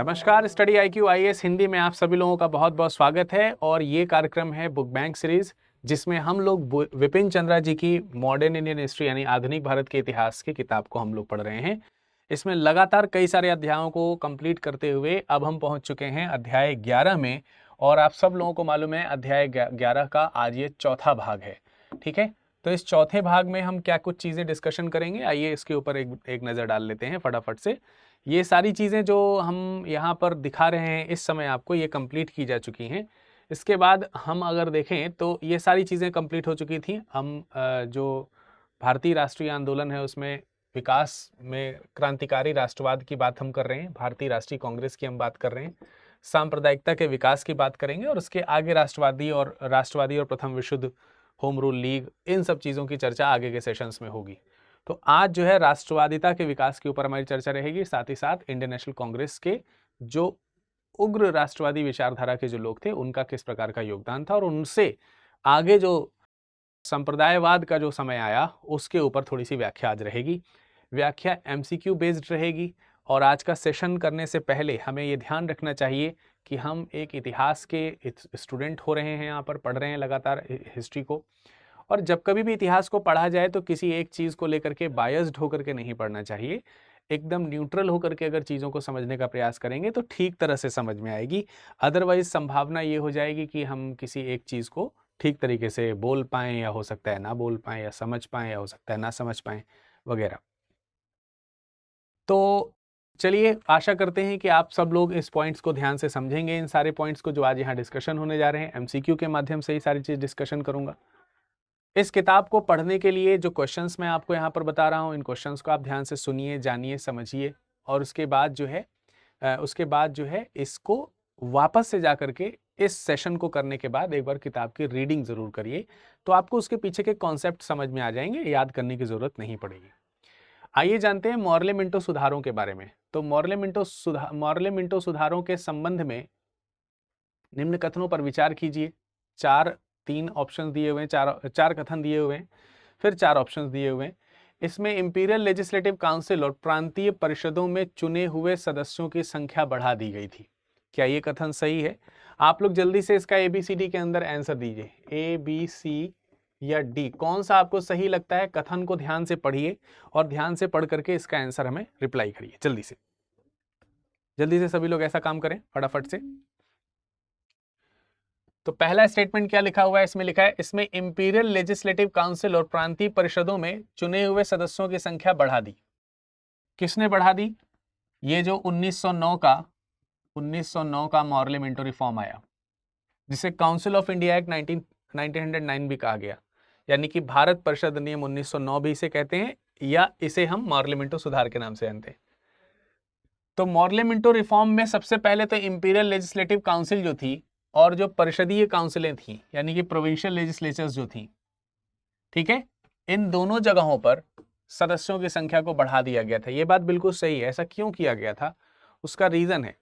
नमस्कार, study IQ IAS Hindi में आप सभी लोगों का बहुत बहुत स्वागत है। और ये कार्यक्रम है बुक बैंक सीरीज, जिसमें हम लोग विपिन चंद्रा जी की मॉडर्न इंडियन हिस्ट्री यानी आधुनिक भारत के इतिहास की किताब को हम लोग पढ़ रहे हैं। इसमें लगातार कई सारे अध्यायों को कंप्लीट करते हुए अब हम पहुंच चुके हैं अध्याय 11 में। और आप सब लोगों को मालूम है अध्याय 11 का आज ये चौथा भाग है। ठीक है, तो इस चौथे भाग में हम क्या कुछ चीज़ें डिस्कशन करेंगे, आइए इसके ऊपर एक नज़र डाल लेते हैं फटाफट से। ये सारी चीज़ें जो हम यहाँ पर दिखा रहे हैं इस समय आपको, ये कंप्लीट की जा चुकी हैं। इसके बाद हम अगर देखें तो ये सारी चीज़ें कंप्लीट हो चुकी थी। हम जो भारतीय राष्ट्रीय आंदोलन है उसमें विकास में क्रांतिकारी राष्ट्रवाद की बात हम कर रहे हैं, भारतीय राष्ट्रीय कांग्रेस की हम बात कर रहे हैं, सांप्रदायिकता के विकास की बात करेंगे, और उसके आगे राष्ट्रवादी और प्रथम विशुद्ध, होम रूल लीग, इन सब चीज़ों की चर्चा आगे के सेशंस में होगी। तो आज जो है राष्ट्रवादिता के विकास के ऊपर हमारी चर्चा रहेगी, साथ ही साथ इंडियन नेशनल कांग्रेस के जो उग्र राष्ट्रवादी विचारधारा के जो लोग थे उनका किस प्रकार का योगदान था, और उनसे आगे जो संप्रदायवाद का जो समय आया उसके ऊपर थोड़ी सी व्याख्या आज रहेगी। व्याख्या MCQ बेस्ड रहेगी। और आज का सेशन करने से पहले हमें ये ध्यान रखना चाहिए कि हम एक इतिहास के स्टूडेंट हो रहे हैं, यहाँ पर पढ़ रहे हैं लगातार हिस्ट्री को। और जब कभी भी इतिहास को पढ़ा जाए तो किसी एक चीज़ को लेकर के बायस्ड होकर के नहीं पढ़ना चाहिए। एकदम न्यूट्रल होकर के अगर चीज़ों को समझने का प्रयास करेंगे तो ठीक तरह से समझ में आएगी। अदरवाइज संभावना ये हो जाएगी कि हम किसी एक चीज़ को ठीक तरीके से बोल पाएँ, या हो सकता है ना बोल पाएँ, या समझ पाएँ, या हो सकता है ना समझ पाएँ वगैरह। तो चलिए, आशा करते हैं कि आप सब लोग इस पॉइंट्स को ध्यान से समझेंगे, इन सारे पॉइंट्स को जो आज यहाँ डिस्कशन होने जा रहे हैं। MCQ के माध्यम से ही सारी चीज़ डिस्कशन करूँगा। इस किताब को पढ़ने के लिए जो क्वेश्चंस मैं आपको यहाँ पर बता रहा हूँ, इन क्वेश्चंस को आप ध्यान से सुनिए, जानिए, समझिए, और उसके बाद जो है इसको वापस से जा करके इस सेशन को करने के बाद एक बार किताब की रीडिंग ज़रूर करिए, तो आपको उसके पीछे के कॉन्सेप्ट समझ में आ जाएंगे, याद करने की ज़रूरत नहीं पड़ेगी। आइए जानते हैं मॉर्ले मिंटो सुधारों के बारे में। तो मॉर्ले मिंटो सुधारों के संबंध में निम्न कथनों पर विचार कीजिए। तीन ऑप्शंस दिए हुए हैं, चार कथन दिए हुए हैं, फिर 4 ऑप्शंस दिए हुए हैं। इसमें इंपीरियल लेजिस्लेटिव काउंसिल और प्रांतीय परिषदों में चुने हुए सदस्यों की संख्या बढ़ा दी गई थी। क्या ये कथन सही है? आप लोग जल्दी से इसका ABCD के अंदर आंसर दीजिए, ABC या D, कौन सा आपको सही लगता है? कथन को ध्यान से पढ़िए और ध्यान से पढ़ करके इसका आंसर हमें रिप्लाई करिए। जल्दी से सभी लोग ऐसा काम करें फटाफट से। तो पहला स्टेटमेंट क्या लिखा हुआ है? इसमें लिखा है, इसमें इंपीरियल लेजिस्लेटिव काउंसिल और प्रांतीय परिषदों में चुने हुए सदस्यों की संख्या बढ़ा दी। किसने बढ़ा दी? ये जो 1909 का मॉर्ले मिंटो रिफॉर्म आया, जिसे काउंसिल ऑफ इंडिया एक्ट 1909 भी कहा गया, यानी कि भारत परिषद नियम 1909 भी इसे कहते हैं, या इसे हम मॉर्ले मिंटो सुधार के नाम से जानते हैं। तो मॉर्ले मिंटो रिफॉर्म में सबसे पहले तो इंपीरियल लेजिस्लेटिव काउंसिल जो थी और जो परिषदीय काउंसिलें थी, यानी कि प्रोविंशियल लेजिस्लेचर्स जो थी, ठीक है, इन दोनों जगहों पर सदस्यों की संख्या को बढ़ा दिया गया था। यह बात बिल्कुल सही है। ऐसा क्यों किया गया था? उसका रीजन है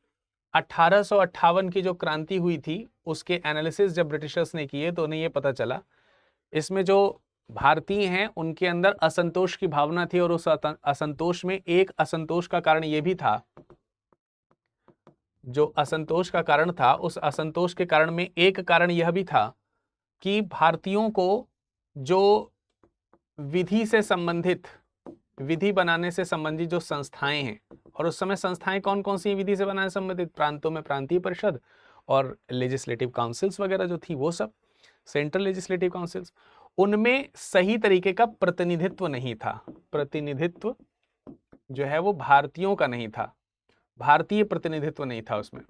1858 की जो क्रांति हुई थी, उसके एनालिसिस जब ब्रिटिशर्स ने किए तो उन्हें यह पता चला इसमें जो भारतीय हैं उनके अंदर असंतोष की भावना थी, और उस असंतोष में एक असंतोष का कारण यह भी था, जो असंतोष का कारण था, उस असंतोष के कारण में एक कारण यह भी था कि भारतीयों को जो विधि से संबंधित, विधि बनाने से संबंधित जो संस्थाएं हैं, और उस समय संस्थाएं कौन कौन सी विधि से बनाने से संबंधित? प्रांतों में प्रांतीय परिषद और लेजिस्लेटिव काउंसिल्स वगैरह जो थी वो सब, सेंट्रल लेजिस्लेटिव काउंसिल्स, उनमें सही तरीके का प्रतिनिधित्व नहीं था। प्रतिनिधित्व जो है वो भारतीयों का नहीं था, भारतीय प्रतिनिधित्व नहीं था उसमें,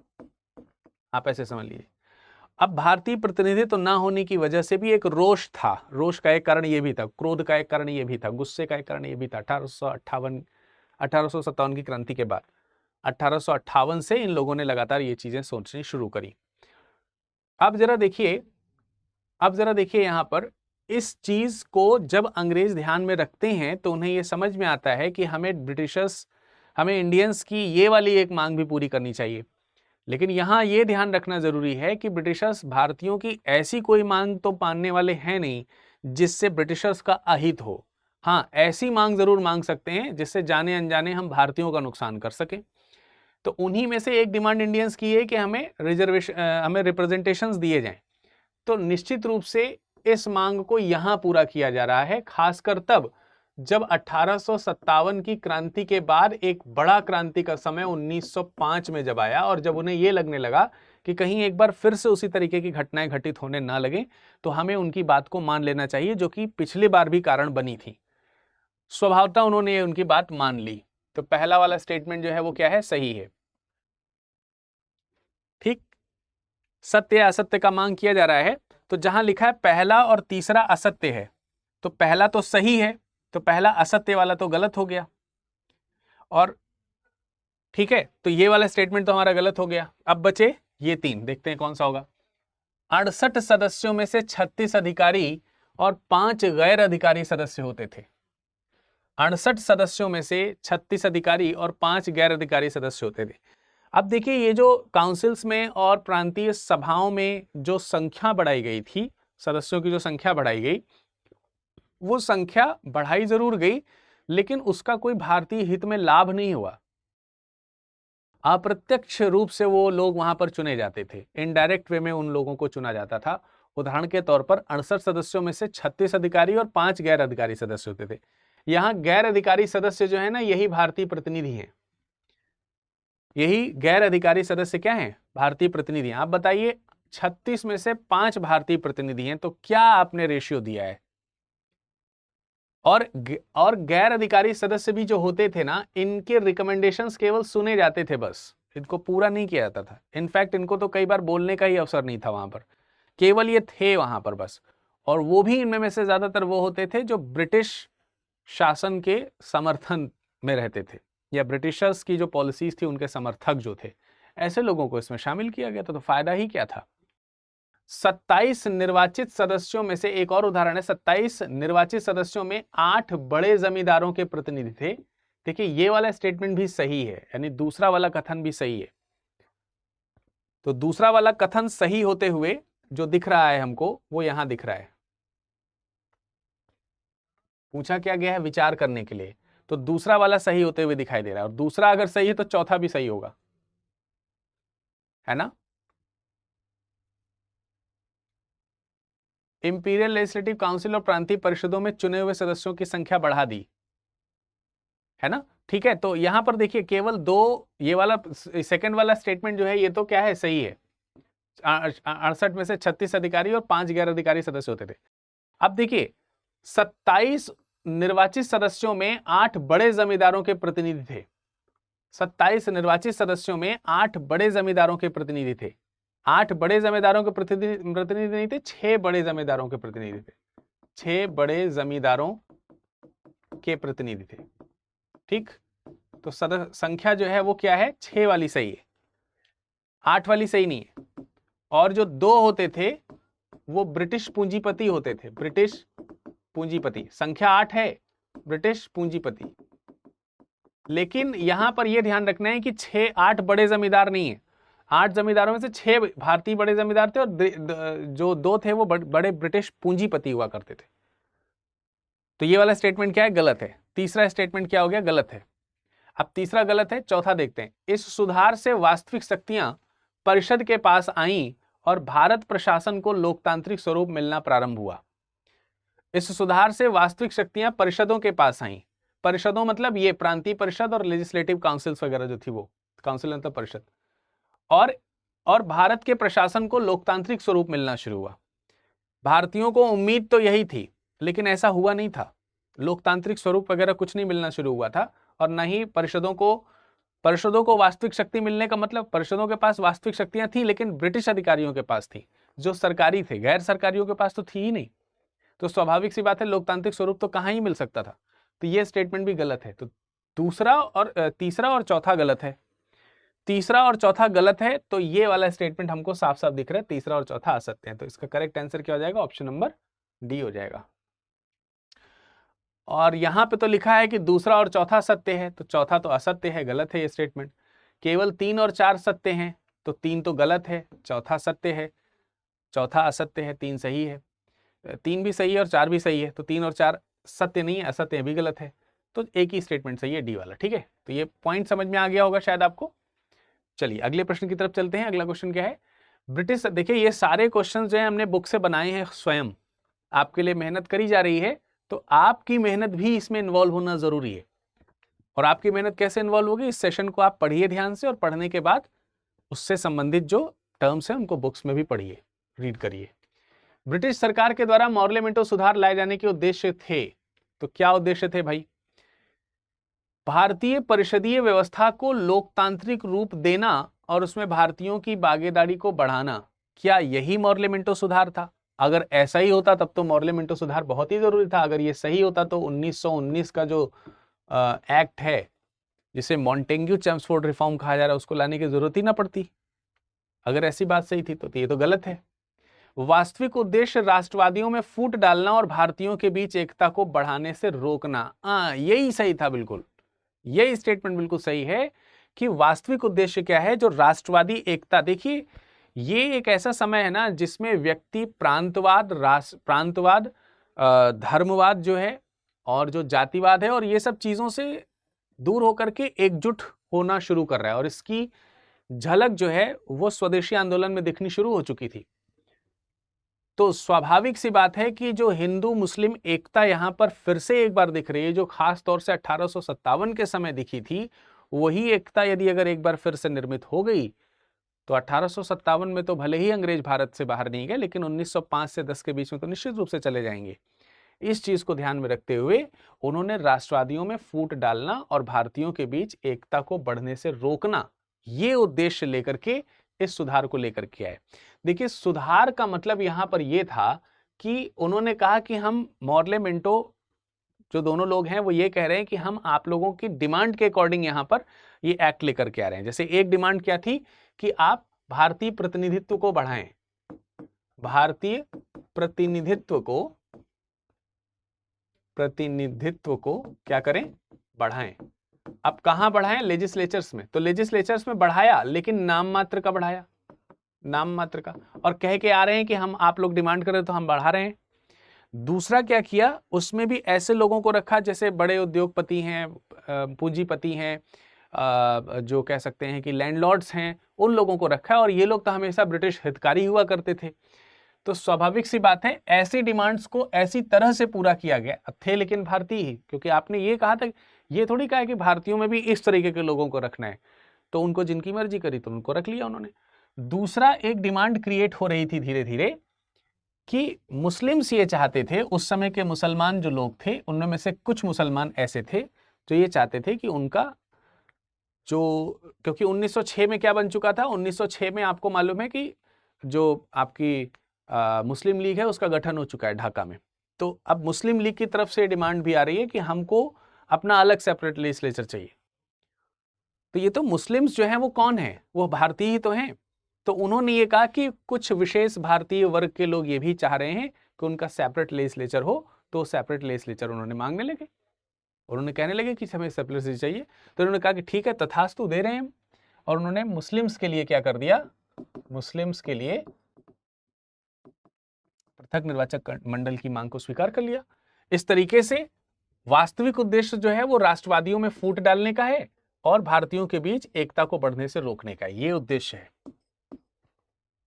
आप ऐसे समझ लीजिए। अब भारतीय प्रतिनिधित्व ना होने की वजह से भी एक रोष था। रोष का एक कारण यह भी था, क्रोध का एक कारण यह भी था, गुस्से का एक कारण यह भी था। 1857 की क्रांति के बाद 1858 से इन लोगों ने लगातार ये चीजें सोचनी शुरू करी। अब जरा देखिए यहां पर इस चीज को जब अंग्रेज ध्यान में रखते हैं तो उन्हें यह समझ में आता है कि हमें इंडियंस की ये वाली एक मांग भी पूरी करनी चाहिए। लेकिन यहां यह ध्यान रखना जरूरी है कि ब्रिटिशर्स भारतीयों की ऐसी कोई मांग तो मानने वाले हैं नहीं जिससे ब्रिटिशर्स का अहित हो। हाँ, ऐसी मांग जरूर मांग सकते हैं जिससे जाने अनजाने हम भारतीयों का नुकसान कर सकें। तो उन्हीं में से एक डिमांड इंडियंस की है कि हमें हमें रिप्रेजेंटेशंस दिए जाएं। तो निश्चित रूप से इस मांग को यहां पूरा किया जा रहा है, खासकर तब जब 1857 की क्रांति के बाद एक बड़ा क्रांति का समय 1905 में जब आया, और जब उन्हें यह लगने लगा कि कहीं एक बार फिर से उसी तरीके की घटनाएं घटित होने ना लगे, तो हमें उनकी बात को मान लेना चाहिए, जो कि पिछली बार भी कारण बनी थी। स्वभावतः उन्होंने उनकी बात मान ली। तो पहला वाला स्टेटमेंट जो है वो क्या है, सही है। ठीक, सत्य या असत्य का मांग किया जा रहा है। तो जहां लिखा है पहला और तीसरा असत्य है, तो पहला तो सही है, तो पहला असत्य वाला तो गलत हो गया। और ठीक है, तो ये वाला स्टेटमेंट तो हमारा गलत हो गया। अब बचे ये तीन, देखते हैं कौन सा होगा। 68 सदस्यों में से 36 अधिकारी और 5 गैर अधिकारी सदस्य होते थे। 68 सदस्यों में से 36 अधिकारी और 5 गैर अधिकारी सदस्य होते थे। अब देखिए, ये जो काउंसिल्स में और प्रांतीय सभाओं में जो संख्या बढ़ाई गई थी, सदस्यों की जो संख्या बढ़ाई गई, वो संख्या बढ़ाई जरूर गई, लेकिन उसका कोई भारतीय हित में लाभ नहीं हुआ। अप्रत्यक्ष रूप से वो लोग वहां पर चुने जाते थे, इनडायरेक्ट वे में उन लोगों को चुना जाता था। उदाहरण के तौर पर 68 सदस्यों में से 36 अधिकारी और 5 गैर अधिकारी सदस्य होते थे। यहां गैर अधिकारी सदस्य जो है ना, यही भारतीय प्रतिनिधि हैं। यही गैर अधिकारी सदस्य क्या हैं, भारतीय प्रतिनिधि। आप बताइए, 36 में से 5 भारतीय प्रतिनिधि हैं, तो क्या आपने रेशियो दिया है? और गैर अधिकारी सदस्य भी जो होते थे ना, इनके रिकमेंडेशंस केवल सुने जाते थे, बस इनको पूरा नहीं किया जाता था। इनफैक्ट इनको तो कई बार बोलने का ही अवसर नहीं था वहां पर, केवल ये थे वहां पर बस। और वो भी इनमें में से ज्यादातर वो होते थे जो ब्रिटिश शासन के समर्थन में रहते थे, या ब्रिटिशर्स की जो पॉलिसीज थी उनके समर्थक जो थे, ऐसे लोगों को इसमें शामिल किया गया था। तो फायदा ही क्या था। 27 निर्वाचित सदस्यों में से एक और उदाहरण है, 27 निर्वाचित सदस्यों में 8 बड़े जमींदारों के प्रतिनिधि थे। देखिए, ये वाला स्टेटमेंट भी सही है, यानी दूसरा वाला कथन भी सही है। तो दूसरा वाला कथन सही होते हुए जो दिख रहा है हमको, वो यहां दिख रहा है। पूछा क्या गया है, विचार करने के लिए। तो दूसरा वाला सही होते हुए दिखाई दे रहा है, और दूसरा अगर सही है तो चौथा भी सही होगा, है ना। इंपीरियल लेजिस्लेटिव काउंसिल और प्रांतीय परिषदों में चुने हुए सदस्यों की संख्या बढ़ा दी, है ना। ठीक है, तो यहां पर देखिए केवल दो, ये वाला सेकंड वाला स्टेटमेंट जो है ये तो क्या है, सही है। 68 में से 36 अधिकारी और 5 गैर अधिकारी सदस्य होते थे। अब देखिए, 27 निर्वाचित सदस्यों में 8 बड़े जमींदारों के प्रतिनिधि थे। 27 निर्वाचित सदस्यों में 8 बड़े जमींदारों के प्रतिनिधि थे। 8 बड़े जमींदारों के प्रतिनिधि नहीं थे, 6 बड़े जमींदारों के प्रतिनिधि थे। 6 बड़े जमींदारों के प्रतिनिधि थे। ठीक, तो संख्या जो है वो क्या है, 6 वाली सही है, 8 वाली सही नहीं है। और जो 2 होते थे वो ब्रिटिश पूंजीपति होते थे, ब्रिटिश पूंजीपति। संख्या 8 है, ब्रिटिश पूंजीपति। लेकिन यहां पर यह ध्यान रखना है कि 8 बड़े जमींदार नहीं है। 8 जमींदारों में से 6 भारतीय बड़े जमींदार थे, और जो 2 थे वो बड़े ब्रिटिश पूंजीपति हुआ करते थे। तो ये वाला स्टेटमेंट क्या है, गलत है। तीसरा स्टेटमेंट क्या हो गया, गलत है। अब तीसरा गलत है, चौथा देखते हैं। इस सुधार से वास्तविक शक्तियां परिषद के पास आईं और भारत प्रशासन को लोकतांत्रिक स्वरूप मिलना प्रारंभ हुआ। इस सुधार से वास्तविक शक्तियां परिषदों के पास आईं। परिषदों मतलब ये प्रांतीय परिषद और लेजिस्लेटिव काउंसिल्स वगैरह जो थी, वो काउंसिल मतलब परिषद, और भारत के प्रशासन को लोकतांत्रिक स्वरूप मिलना शुरू हुआ। भारतीयों को उम्मीद तो यही थी, लेकिन ऐसा हुआ नहीं था। लोकतांत्रिक स्वरूप वगैरह कुछ नहीं मिलना शुरू हुआ था, और न ही परिषदों को वास्तविक शक्ति मिलने का मतलब, परिषदों के पास वास्तविक शक्तियां थी, लेकिन ब्रिटिश अधिकारियों के पास थी जो सरकारी थे, गैर सरकारियों के पास तो थी ही नहीं। तो स्वाभाविक सी बात है, लोकतांत्रिक स्वरूप तो कहां ही मिल सकता था। तो यह स्टेटमेंट भी गलत है। तो तीसरा और चौथा गलत है। तीसरा और चौथा गलत है, तो ये वाला स्टेटमेंट हमको साफ साफ दिख रहा है, तीसरा और चौथा असत्य है। तो इसका करेक्ट आंसर क्या हो जाएगा, ऑप्शन नंबर डी हो जाएगा। और यहां पे तो लिखा है कि दूसरा और चौथा सत्य है, तो चौथा तो असत्य है, गलत है ये स्टेटमेंट। केवल 3 और 4 सत्य हैं, तो 3 तो गलत है, चौथा सत्य है, चौथा असत्य है, 3 सही है। 3 भी सही है और 4 भी सही है, तो 3 और 4 सत्य नहीं है, असत्य भी गलत है। तो एक ही स्टेटमेंट सही है, डी वाला। ठीक है, तो ये पॉइंट समझ में आ गया होगा शायद आपको। चलिए अगले प्रश्न की तरफ चलते हैं। अगला क्वेश्चन क्या है? ब्रिटिश, देखिए ये सारे क्वेश्चन जो है हमने बुक से बनाए हैं, स्वयं आपके लिए मेहनत करी जा रही है, तो आपकी मेहनत भी इसमें इन्वॉल्व होना जरूरी है। और आपकी मेहनत कैसे इन्वॉल्व होगी? इस सेशन को आप पढ़िए ध्यान से, और पढ़ने के बाद उससे संबंधित जो टर्म्स हैं उनको बुक्स में भी पढ़िए, रीड करिए। ब्रिटिश सरकार के द्वारा पार्लियामेंटो सुधार लाए जाने के उद्देश्य थे, तो क्या उद्देश्य थे भाई? भारतीय परिषदीय व्यवस्था को लोकतांत्रिक रूप देना और उसमें भारतीयों की भागीदारी को बढ़ाना, क्या यही पार्लियामेंटो सुधार था? अगर ऐसा ही होता तब तो पार्लियामेंटो सुधार बहुत ही जरूरी था। अगर ये सही होता तो 1919 का जो एक्ट है, जिसे मॉन्टेग्यू चेम्सफोर्ड रिफॉर्म कहा जा रहा है, उसको लाने की जरूरत ही ना पड़ती। अगर ऐसी बात सही थी तो ये तो गलत है। वास्तविक उद्देश्य राष्ट्रवादियों में फूट डालना और भारतीयों के बीच एकता को बढ़ाने से रोकना। यही सही था, बिल्कुल यही स्टेटमेंट बिल्कुल सही है कि वास्तविक उद्देश्य क्या है, जो राष्ट्रवादी एकता। देखिए ये एक ऐसा समय है ना जिसमें व्यक्ति प्रांतवाद, प्रांतवाद, धर्मवाद जो है और जो जातिवाद है, और ये सब चीजों से दूर होकर के एकजुट होना शुरू कर रहा है, और इसकी झलक जो है वो स्वदेशी आंदोलन में दिखनी शुरू हो चुकी थी। तो स्वाभाविक सी बात है कि जो हिंदू मुस्लिम एकता यहां पर फिर से एक बार दिख रही है, जो खास तौर से 1857 के समय दिखी थी, वही एकता यदि अगर एक बार फिर से निर्मित हो गई, तो 1857 में तो भले ही अंग्रेज भारत से बाहर नहीं गए, लेकिन 1905 से 10 के बीच में तो निश्चित रूप से चले जाएंगे। इस चीज को ध्यान में रखते हुए उन्होंने राष्ट्रवादियों में फूट डालना और भारतीयों के बीच एकता को बढ़ने से रोकना, ये उद्देश्य लेकर के इस सुधार को लेकर के आए। देखिए सुधार का मतलब यहां पर यह था कि उन्होंने कहा कि हम पार्लियामेंटो, जो दोनों लोग हैं वो ये कह रहे हैं कि हम आप लोगों की डिमांड के अकॉर्डिंग यहां पर ये एक्ट लेकर के आ रहे हैं। जैसे एक डिमांड क्या थी कि आप भारतीय प्रतिनिधित्व को बढ़ाएं, भारतीय प्रतिनिधित्व को क्या करें? बढ़ाएं। अब कहां बढ़ाएं? लेजिस्लेचर्स में। तो लेजिस्लेचर्स में बढ़ाया, लेकिन नाम मात्र का बढ़ाया, नाम मात्र का, और कह के आ रहे हैं कि हम, आप लोग डिमांड कर रहे तो हम बढ़ा रहे हैं। दूसरा क्या किया, उसमें भी ऐसे लोगों को रखा जैसे बड़े उद्योगपति हैं, पूंजीपति हैं, जो कह सकते हैं कि लैंडलॉर्ड्स हैं, उन लोगों को रखा, और ये लोग तो हमेशा ब्रिटिश हितकारी हुआ करते थे। तो स्वाभाविक सी बात है ऐसी डिमांड्स को ऐसी तरह से पूरा किया गया थे, लेकिन भारतीय ही, क्योंकि आपने ये कहा था, ये थोड़ी कहा कि भारतीयों में भी इस तरीके के लोगों को रखना है, तो उनको जिनकी मर्जी करी तो उनको रख लिया उन्होंने। दूसरा एक डिमांड क्रिएट हो रही थी धीरे धीरे कि मुस्लिम्स ये चाहते थे, उस समय के मुसलमान जो लोग थे उनमें में से कुछ मुसलमान ऐसे थे जो ये चाहते थे कि उनका जो, क्योंकि 1906 में क्या बन चुका था, 1906 में आपको मालूम है कि जो आपकी मुस्लिम लीग है उसका गठन हो चुका है ढाका में। तो अब मुस्लिम लीग की तरफ से डिमांड भी आ रही है कि हमको अपना अलग सेपरेट लेजिस्लेचर चाहिए। तो ये तो मुस्लिम्स जो हैं वो कौन है? वो भारतीय ही तो हैं। तो उन्होंने ये कहा कि कुछ विशेष भारतीय वर्ग के लोग ये भी चाह रहे हैं कि उनका सेपरेट लेजिस्लेचर हो, तो सेपरेट लेजिस्लेचर उन्होंने मांगने लगे। उन्होंने कहने लगे कि हमें सेपरेट लेजिस्लेचर चाहिए। तो उन्होंने कहा कि ठीक है, तथास्तु दे रहे हैं। और उन्होंने मुस्लिम्स के लिए क्या कर दिया, मुस्लिम्स के लिए पृथक निर्वाचक मंडल की मांग को स्वीकार कर लिया। इस तरीके से वास्तविक उद्देश्य जो है वो राष्ट्रवादियों में फूट डालने का है और भारतीयों के बीच एकता को बढ़ने से रोकने का, ये उद्देश्य है।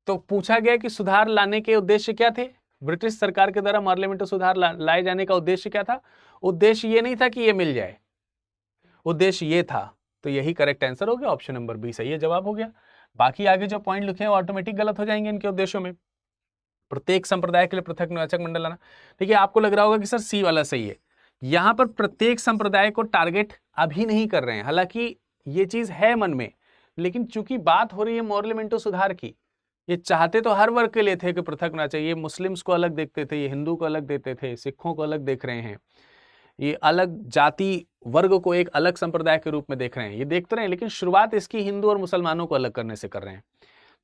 तो पूछा गया कि सुधार लाने के उद्देश्य क्या थे? ब्रिटिश सरकार के द्वारा पार्लियामेंटो सुधार लाए जाने का उद्देश्य क्या था? उद्देश्य ये नहीं था कि ये मिल जाए, उद्देश्य ये था। तो यही करेक्ट आंसर हो गया, ऑप्शन नंबर बी सही है, जवाब हो गया। बाकी आगे जो पॉइंट लिखे हैं वो ऑटोमेटिक गलत हो जाएंगे इनके उद्देश्यों में। प्रत्येक संप्रदाय के लिए पृथक निर्वाचक मंडल लाना, देखिए आपको लग रहा होगा कि सर सी वाला सही है। यहां पर प्रत्येक संप्रदाय को टारगेट अभी नहीं कर रहे हैं, हालांकि ये चीज है मन में, लेकिन चूंकि बात हो रही है पार्लियामेंटो सुधार की, ये चाहते तो हर वर्ग के लिए थे कि पृथक होना चाहिए। मुस्लिम्स को अलग देखते थे, ये हिंदू को अलग देते थे, सिखों को अलग देख रहे हैं, ये अलग जाति वर्ग को एक अलग संप्रदाय के रूप में देख रहे हैं, ये देखते रहे, लेकिन शुरुआत इसकी हिंदू और मुसलमानों को अलग करने से कर रहे हैं।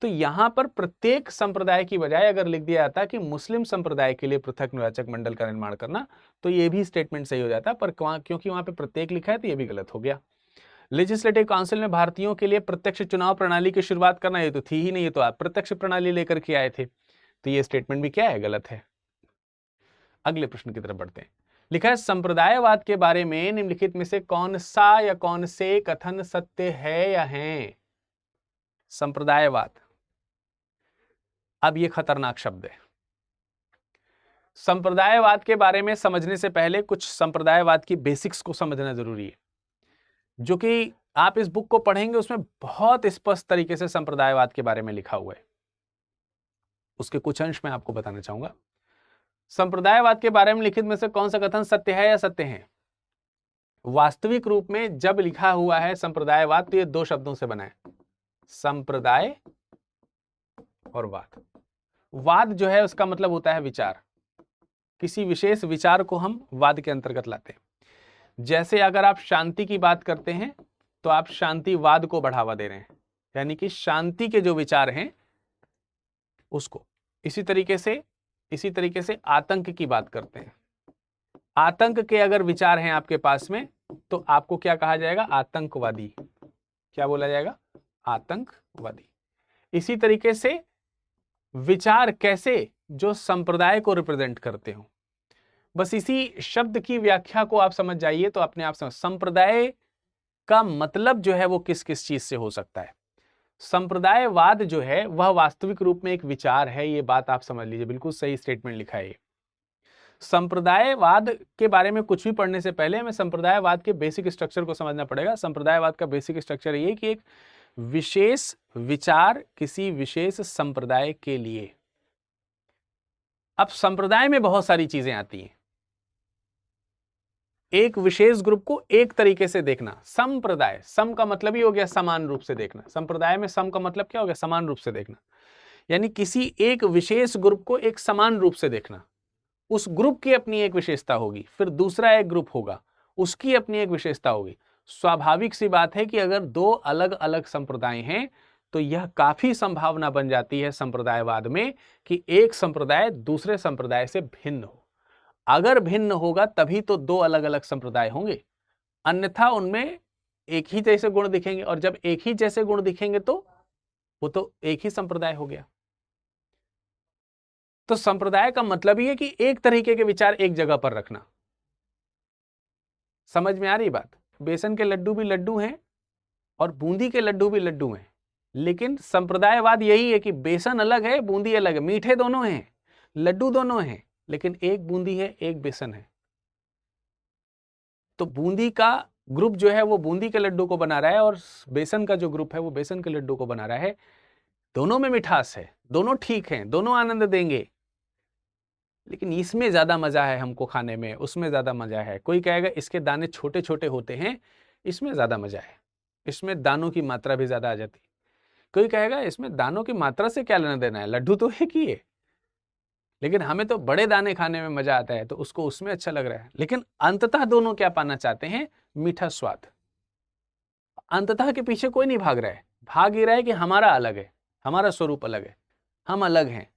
तो यहां पर प्रत्येक संप्रदाय की बजाय अगर लिख दिया जाता कि मुस्लिम संप्रदाय के लिए पृथक निर्वाचक मंडल का निर्माण करना, तो ये भी स्टेटमेंट सही हो जाता, पर क्योंकि वहां पे प्रत्येक लिखा है तो ये भी गलत हो गया। लेजिस्लेटिव काउंसिल में भारतीयों के लिए प्रत्यक्ष चुनाव प्रणाली की शुरुआत करना, ये तो थी ही नहीं, ये तो आप प्रत्यक्ष प्रणाली लेकर के आए थे, तो ये स्टेटमेंट भी क्या है, गलत है। अगले प्रश्न की तरफ बढ़ते हैं। लिखा है संप्रदायवाद के बारे में निम्नलिखित में से कौन सा या कौन से कथन सत्य है या हैं? संप्रदायवाद। अब ये खतरनाक शब्द है। संप्रदायवाद के बारे में समझने से पहले कुछ संप्रदायवाद की बेसिक्स को समझना जरूरी है, जो कि आप इस बुक को पढ़ेंगे उसमें बहुत स्पष्ट तरीके से संप्रदायवाद के बारे में लिखा हुआ है। उसके कुछ अंश मैं आपको बताना चाहूंगा। संप्रदायवाद के बारे में लिखित में से कौन सा कथन सत्य है या सत्य है? वास्तविक रूप में जब लिखा हुआ है संप्रदायवाद तो ये दो शब्दों से बना है, संप्रदाय और वाद। वाद जो है उसका मतलब होता है विचार। किसी विशेष विचार को हम वाद के अंतर्गत लाते हैं। जैसे अगर आप शांति की बात करते हैं तो आप शांतिवाद को बढ़ावा दे रहे हैं, यानी कि शांति के जो विचार हैं उसको। इसी तरीके से आतंक की बात करते हैं। आतंक के अगर विचार हैं आपके पास में तो आपको क्या कहा जाएगा? आतंकवादी। क्या बोला जाएगा? आतंकवादी। इसी तरीके से विचार कैसे? जो संप्रदाय को रिप्रेजेंट करते हो। बस इसी शब्द की व्याख्या को आप समझ जाइए तो अपने आप समझ, संप्रदाय का मतलब जो है वो किस किस चीज से हो सकता है। संप्रदायवाद जो है वह वास्तविक रूप में एक विचार है, ये बात आप समझ लीजिए, बिल्कुल सही स्टेटमेंट लिखा है ये। संप्रदायवाद के बारे में कुछ भी पढ़ने से पहले हमें संप्रदायवाद के बेसिक स्ट्रक्चर को समझना पड़ेगा। संप्रदायवाद का बेसिक स्ट्रक्चर ये कि एक विशेष विचार किसी विशेष संप्रदाय के लिए। अब संप्रदाय में बहुत सारी चीजें आती हैं। एक विशेष ग्रुप को एक तरीके से देखना, संप्रदाय, सम का मतलब ही हो गया समान रूप से देखना। संप्रदाय में सम का मतलब क्या हो गया? समान रूप से देखना, यानी किसी एक विशेष ग्रुप को एक समान रूप से देखना। उस ग्रुप की अपनी एक विशेषता होगी, फिर दूसरा एक ग्रुप होगा, उसकी अपनी एक विशेषता होगी। स्वाभाविक सी बात है कि अगर दो अलग अलग संप्रदाय हैं तो यह काफी संभावना बन जाती है संप्रदायवाद में कि एक संप्रदाय दूसरे संप्रदाय से भिन्न हो। अगर भिन्न होगा तभी तो दो अलग अलग संप्रदाय होंगे, अन्यथा उनमें एक ही जैसे गुण दिखेंगे, और जब एक ही जैसे गुण दिखेंगे तो वो तो एक ही संप्रदाय हो गया। तो संप्रदाय का मतलब ही है कि एक तरीके के विचार एक जगह पर रखना। समझ में आ रही बात? बेसन के लड्डू भी लड्डू हैं और बूंदी के लड्डू भी लड्डू हैं, लेकिन संप्रदायवाद यही है कि बेसन अलग है, बूंदी अलग है, मीठे दोनों हैं, लड्डू दोनों हैं, लेकिन एक बूंदी है, एक बेसन है। तो बूंदी का ग्रुप जो है वो बूंदी के लड्डू को बना रहा है और बेसन का जो ग्रुप है वो बेसन के लड्डू को बना रहा है। दोनों में मिठास है, दोनों ठीक हैं, दोनों आनंद देंगे, लेकिन इसमें ज्यादा मजा है हमको खाने में, उसमें ज्यादा मजा है। कोई कहेगा इसके दाने छोटे छोटे होते हैं, इसमें ज्यादा मजा है, इसमें दानों की मात्रा भी ज्यादा आ जाती है। कोई कहेगा इसमें दानों की मात्रा से क्या लेना देना है, लड्डू तो एक ही है, लेकिन हमें तो बड़े दाने खाने में मजा आता है, तो उसको उसमें अच्छा लग रहा है। लेकिन अंततः दोनों क्या पाना चाहते हैं? मीठा स्वाद। अंततः के पीछे कोई नहीं भाग रहा है, भाग ही रहा है कि हमारा अलग है, हमारा स्वरूप अलग है, हम अलग हैं।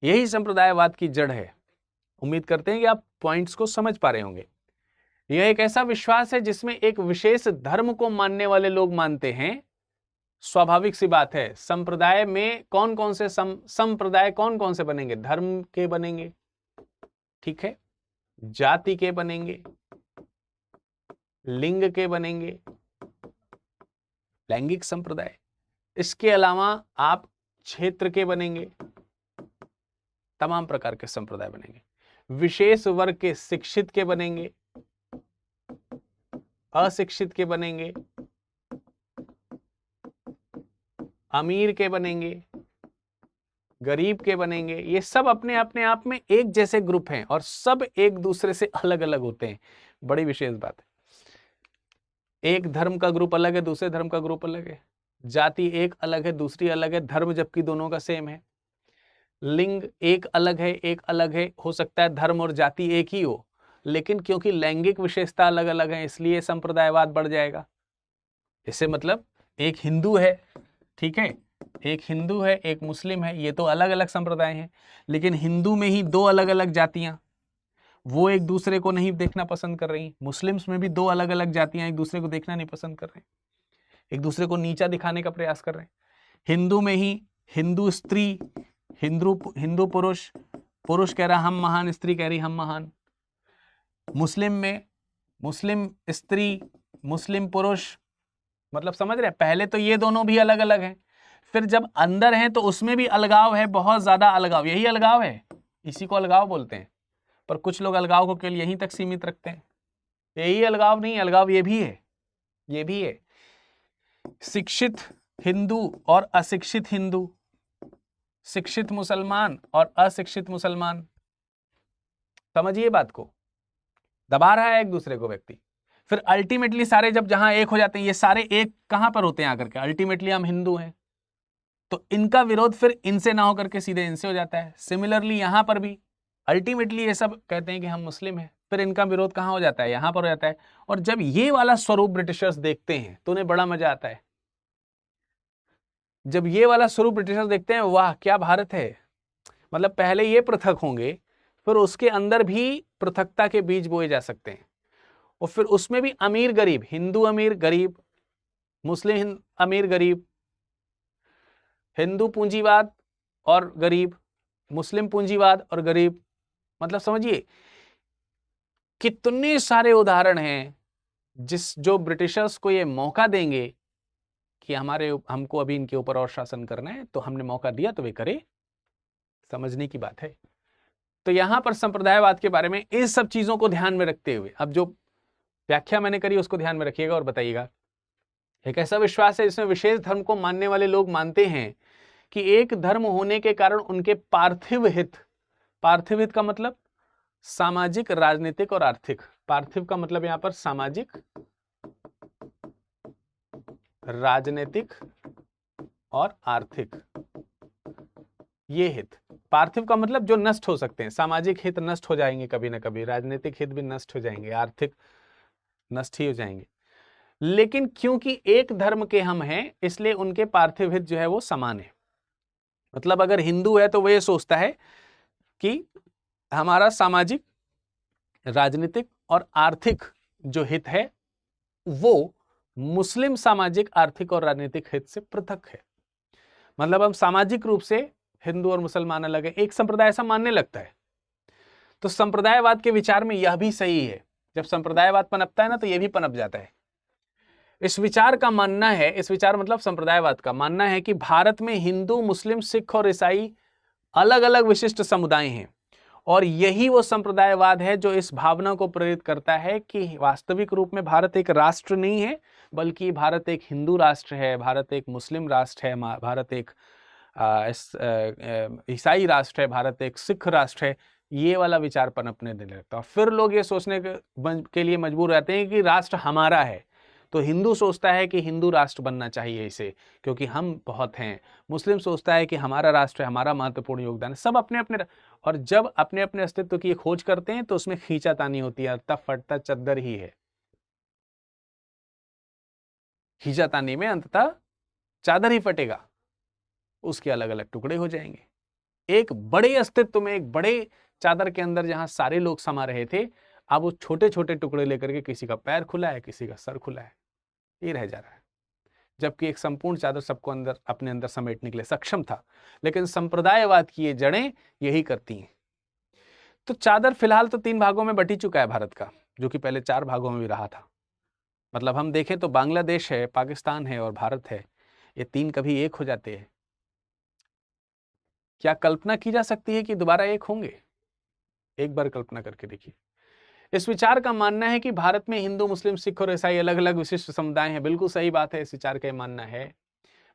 यही संप्रदायवाद की जड़ है। उम्मीद करते हैं कि आप पॉइंट्स को समझ पा रहे होंगे। यह एक ऐसा विश्वास है जिसमें एक विशेष धर्म को मानने वाले लोग मानते हैं। स्वाभाविक सी बात है, संप्रदाय में कौन कौन से संप्रदाय कौन कौन से बनेंगे? धर्म के बनेंगे, ठीक है, जाति के बनेंगे, लिंग के बनेंगे, लैंगिक संप्रदाय। इसके अलावा आप क्षेत्र के बनेंगे, तमाम प्रकार के संप्रदाय बनेंगे। विशेष वर्ग के शिक्षित के बनेंगे, अशिक्षित के बनेंगे, अमीर के बनेंगे, गरीब के बनेंगे। ये सब अपने अपने आप में एक जैसे ग्रुप हैं और सब एक दूसरे से अलग अलग होते हैं। बड़ी विशेष बात है। एक धर्म का ग्रुप अलग है, दूसरे धर्म का ग्रुप अलग है। जाति एक अलग है, दूसरी अलग है, धर्म जबकि दोनों का सेम है। लिंग एक अलग है, एक अलग है। हो सकता है धर्म और जाति एक ही हो, लेकिन क्योंकि लैंगिक विशेषता अलग अलग है इसलिए संप्रदायवाद बढ़ जाएगा। इससे मतलब एक हिंदू है, ठीक है, एक हिंदू है, एक मुस्लिम है, ये तो अलग अलग संप्रदाय हैं, लेकिन हिंदू में ही दो अलग अलग जातियां, वो एक दूसरे को नहीं देखना पसंद कर रही। मुस्लिम्स में भी दो अलग अलग जातियां एक दूसरे को देखना नहीं पसंद कर रहे, एक दूसरे को नीचा दिखाने का प्रयास कर रहे हैं। हिंदू में ही हिंदू स्त्री, हिंदू पुरुष, पुरुष कह रहा हम महान, स्त्री कह रही हम महान। मुस्लिम में मुस्लिम स्त्री, मुस्लिम पुरुष, मतलब समझ रहे हैं? पहले तो ये दोनों भी अलग अलग हैं, फिर जब अंदर है तो उसमें भी अलगाव है, बहुत ज्यादा अलगाव, यही अलगाव है, इसी को अलगाव बोलते हैं। पर कुछ लोग अलगाव को केवल यहीं तक सीमित रखते हैं। यही अलगाव नहीं, अलगाव ये भी है, ये भी है। शिक्षित हिंदू और अशिक्षित हिंदू, शिक्षित मुसलमान और अशिक्षित मुसलमान, समझिए बात को, दबा रहा है एक दूसरे को व्यक्ति। फिर अल्टीमेटली सारे जब जहां एक हो जाते हैं, ये सारे एक कहां पर होते हैं आकर के, अल्टीमेटली हम हिंदू हैं, तो इनका विरोध फिर इनसे ना होकर के सीधे इनसे हो जाता है। सिमिलरली यहां पर भी अल्टीमेटली ये सब कहते हैं कि हम मुस्लिम हैं, फिर इनका विरोध कहां हो जाता है, यहां पर हो जाता है। और जब ये वाला स्वरूप ब्रिटिशर्स देखते हैं तो उन्हें बड़ा मजा आता है। जब ये वाला स्वरूप ब्रिटिशर्स देखते हैं, वाह क्या भारत है, मतलब पहले ये पृथक होंगे, फिर उसके अंदर भी पृथकता के बीज बोए जा सकते हैं, और फिर उसमें भी अमीर गरीब, हिंदू अमीर गरीब, मुस्लिम अमीर गरीब, हिंदू पूंजीवाद और गरीब, मुस्लिम पूंजीवाद और गरीब, मतलब समझिए कितने सारे उदाहरण हैं जो ब्रिटिशर्स को ये मौका देंगे कि हमको अभी इनके ऊपर और शासन करना है, तो हमने मौका दिया तो वे करे। समझने की बात है। तो यहां पर संप्रदायवाद के बारे में इस सब चीजों को ध्यान में रखते हुए अब जो व्याख्या मैंने करी उसको ध्यान में रखिएगा और बताइएगा। एक ऐसा विश्वास है जिसमें विशेष धर्म को मानने वाले लोग मानते हैं कि एक धर्म होने के कारण उनके पार्थिव हित का मतलब सामाजिक, राजनीतिक और आर्थिक, पार्थिव का मतलब यहां पर सामाजिक, राजनीतिक और आर्थिक, ये हित। पार्थिव का मतलब जो नष्ट हो सकते हैं, सामाजिक हित नष्ट हो जाएंगे कभी ना कभी, राजनीतिक हित भी नष्ट हो जाएंगे, आर्थिक नष्ट ही हो जाएंगे, लेकिन क्योंकि एक धर्म के हम हैं इसलिए उनके पार्थिव हित जो है वो समान है। मतलब अगर हिंदू है तो वो ये सोचता है कि हमारा सामाजिक, राजनीतिक और आर्थिक जो हित है वो मुस्लिम सामाजिक, आर्थिक और राजनीतिक हित से पृथक है। मतलब हम सामाजिक रूप से हिंदू और मुसलमान अलग है, एक संप्रदाय ऐसा मानने लगता है। तो संप्रदायवाद के विचार में यह भी सही है, जब संप्रदायवाद पनपता है ना तो यह भी पनप जाता है। इस विचार का मानना है, इस विचार मतलब संप्रदायवाद का मानना है कि भारत में हिंदू, मुस्लिम, सिख और ईसाई अलग अलग विशिष्ट समुदाय हैं, और यही वो संप्रदायवाद है जो इस भावना को प्रेरित करता है कि वास्तविक रूप में भारत एक राष्ट्र नहीं है, बल्कि भारत एक हिंदू राष्ट्र है, भारत एक मुस्लिम राष्ट्र है, भारत एक ईसाई राष्ट्र है, भारत एक सिख राष्ट्र है। ये वाला विचार पनपने देने लगता है। फिर लोग ये सोचने के लिए मजबूर रहते हैं कि राष्ट्र हमारा है। तो हिंदू सोचता है कि हिंदू राष्ट्र बनना चाहिए इसे, क्योंकि हम बहुत हैं। मुस्लिम सोचता है कि हमारा राष्ट्र है, हमारा महत्वपूर्ण योगदान है। सब अपने अपने, और जब अपने अपने अस्तित्व की खोज करते हैं तो उसमें खींचातानी होती है, तब फटता चद्दर ही है। खींचातानी में अंततः चादर ही फटेगा, उसके अलग अलग टुकड़े हो जाएंगे। एक बड़े अस्तित्व में, एक बड़े चादर के अंदर जहां सारे लोग समा रहे थे, अब वो छोटे छोटे टुकड़े लेकर के किसी का पैर खुला है, किसी का सर खुला है, ये रह जा रहा है। जबकि एक संपूर्ण चादर सबको अंदर अपने अंदर समेटने के लिए सक्षम था। लेकिन संप्रदायवाद की ये जड़ें यही करती हैं। तो चादर फिलहाल तो 3 भागों में बटी चुका है भारत का, जो कि पहले 4 भागों में भी रहा था। मतलब हम देखें तो बांग्लादेश है, पाकिस्तान है और भारत है, ये 3 कभी एक हो जाते हैं। क्या कल्पना की जा सकती है कि दोबारा एक होंगे? एक बार कल्पना करके देखिए। इस विचार का मानना है कि भारत में हिंदू, मुस्लिम, सिख और ईसाई अलग अलग विशिष्ट समुदाय हैं। बिल्कुल सही बात है। इस विचार का मानना है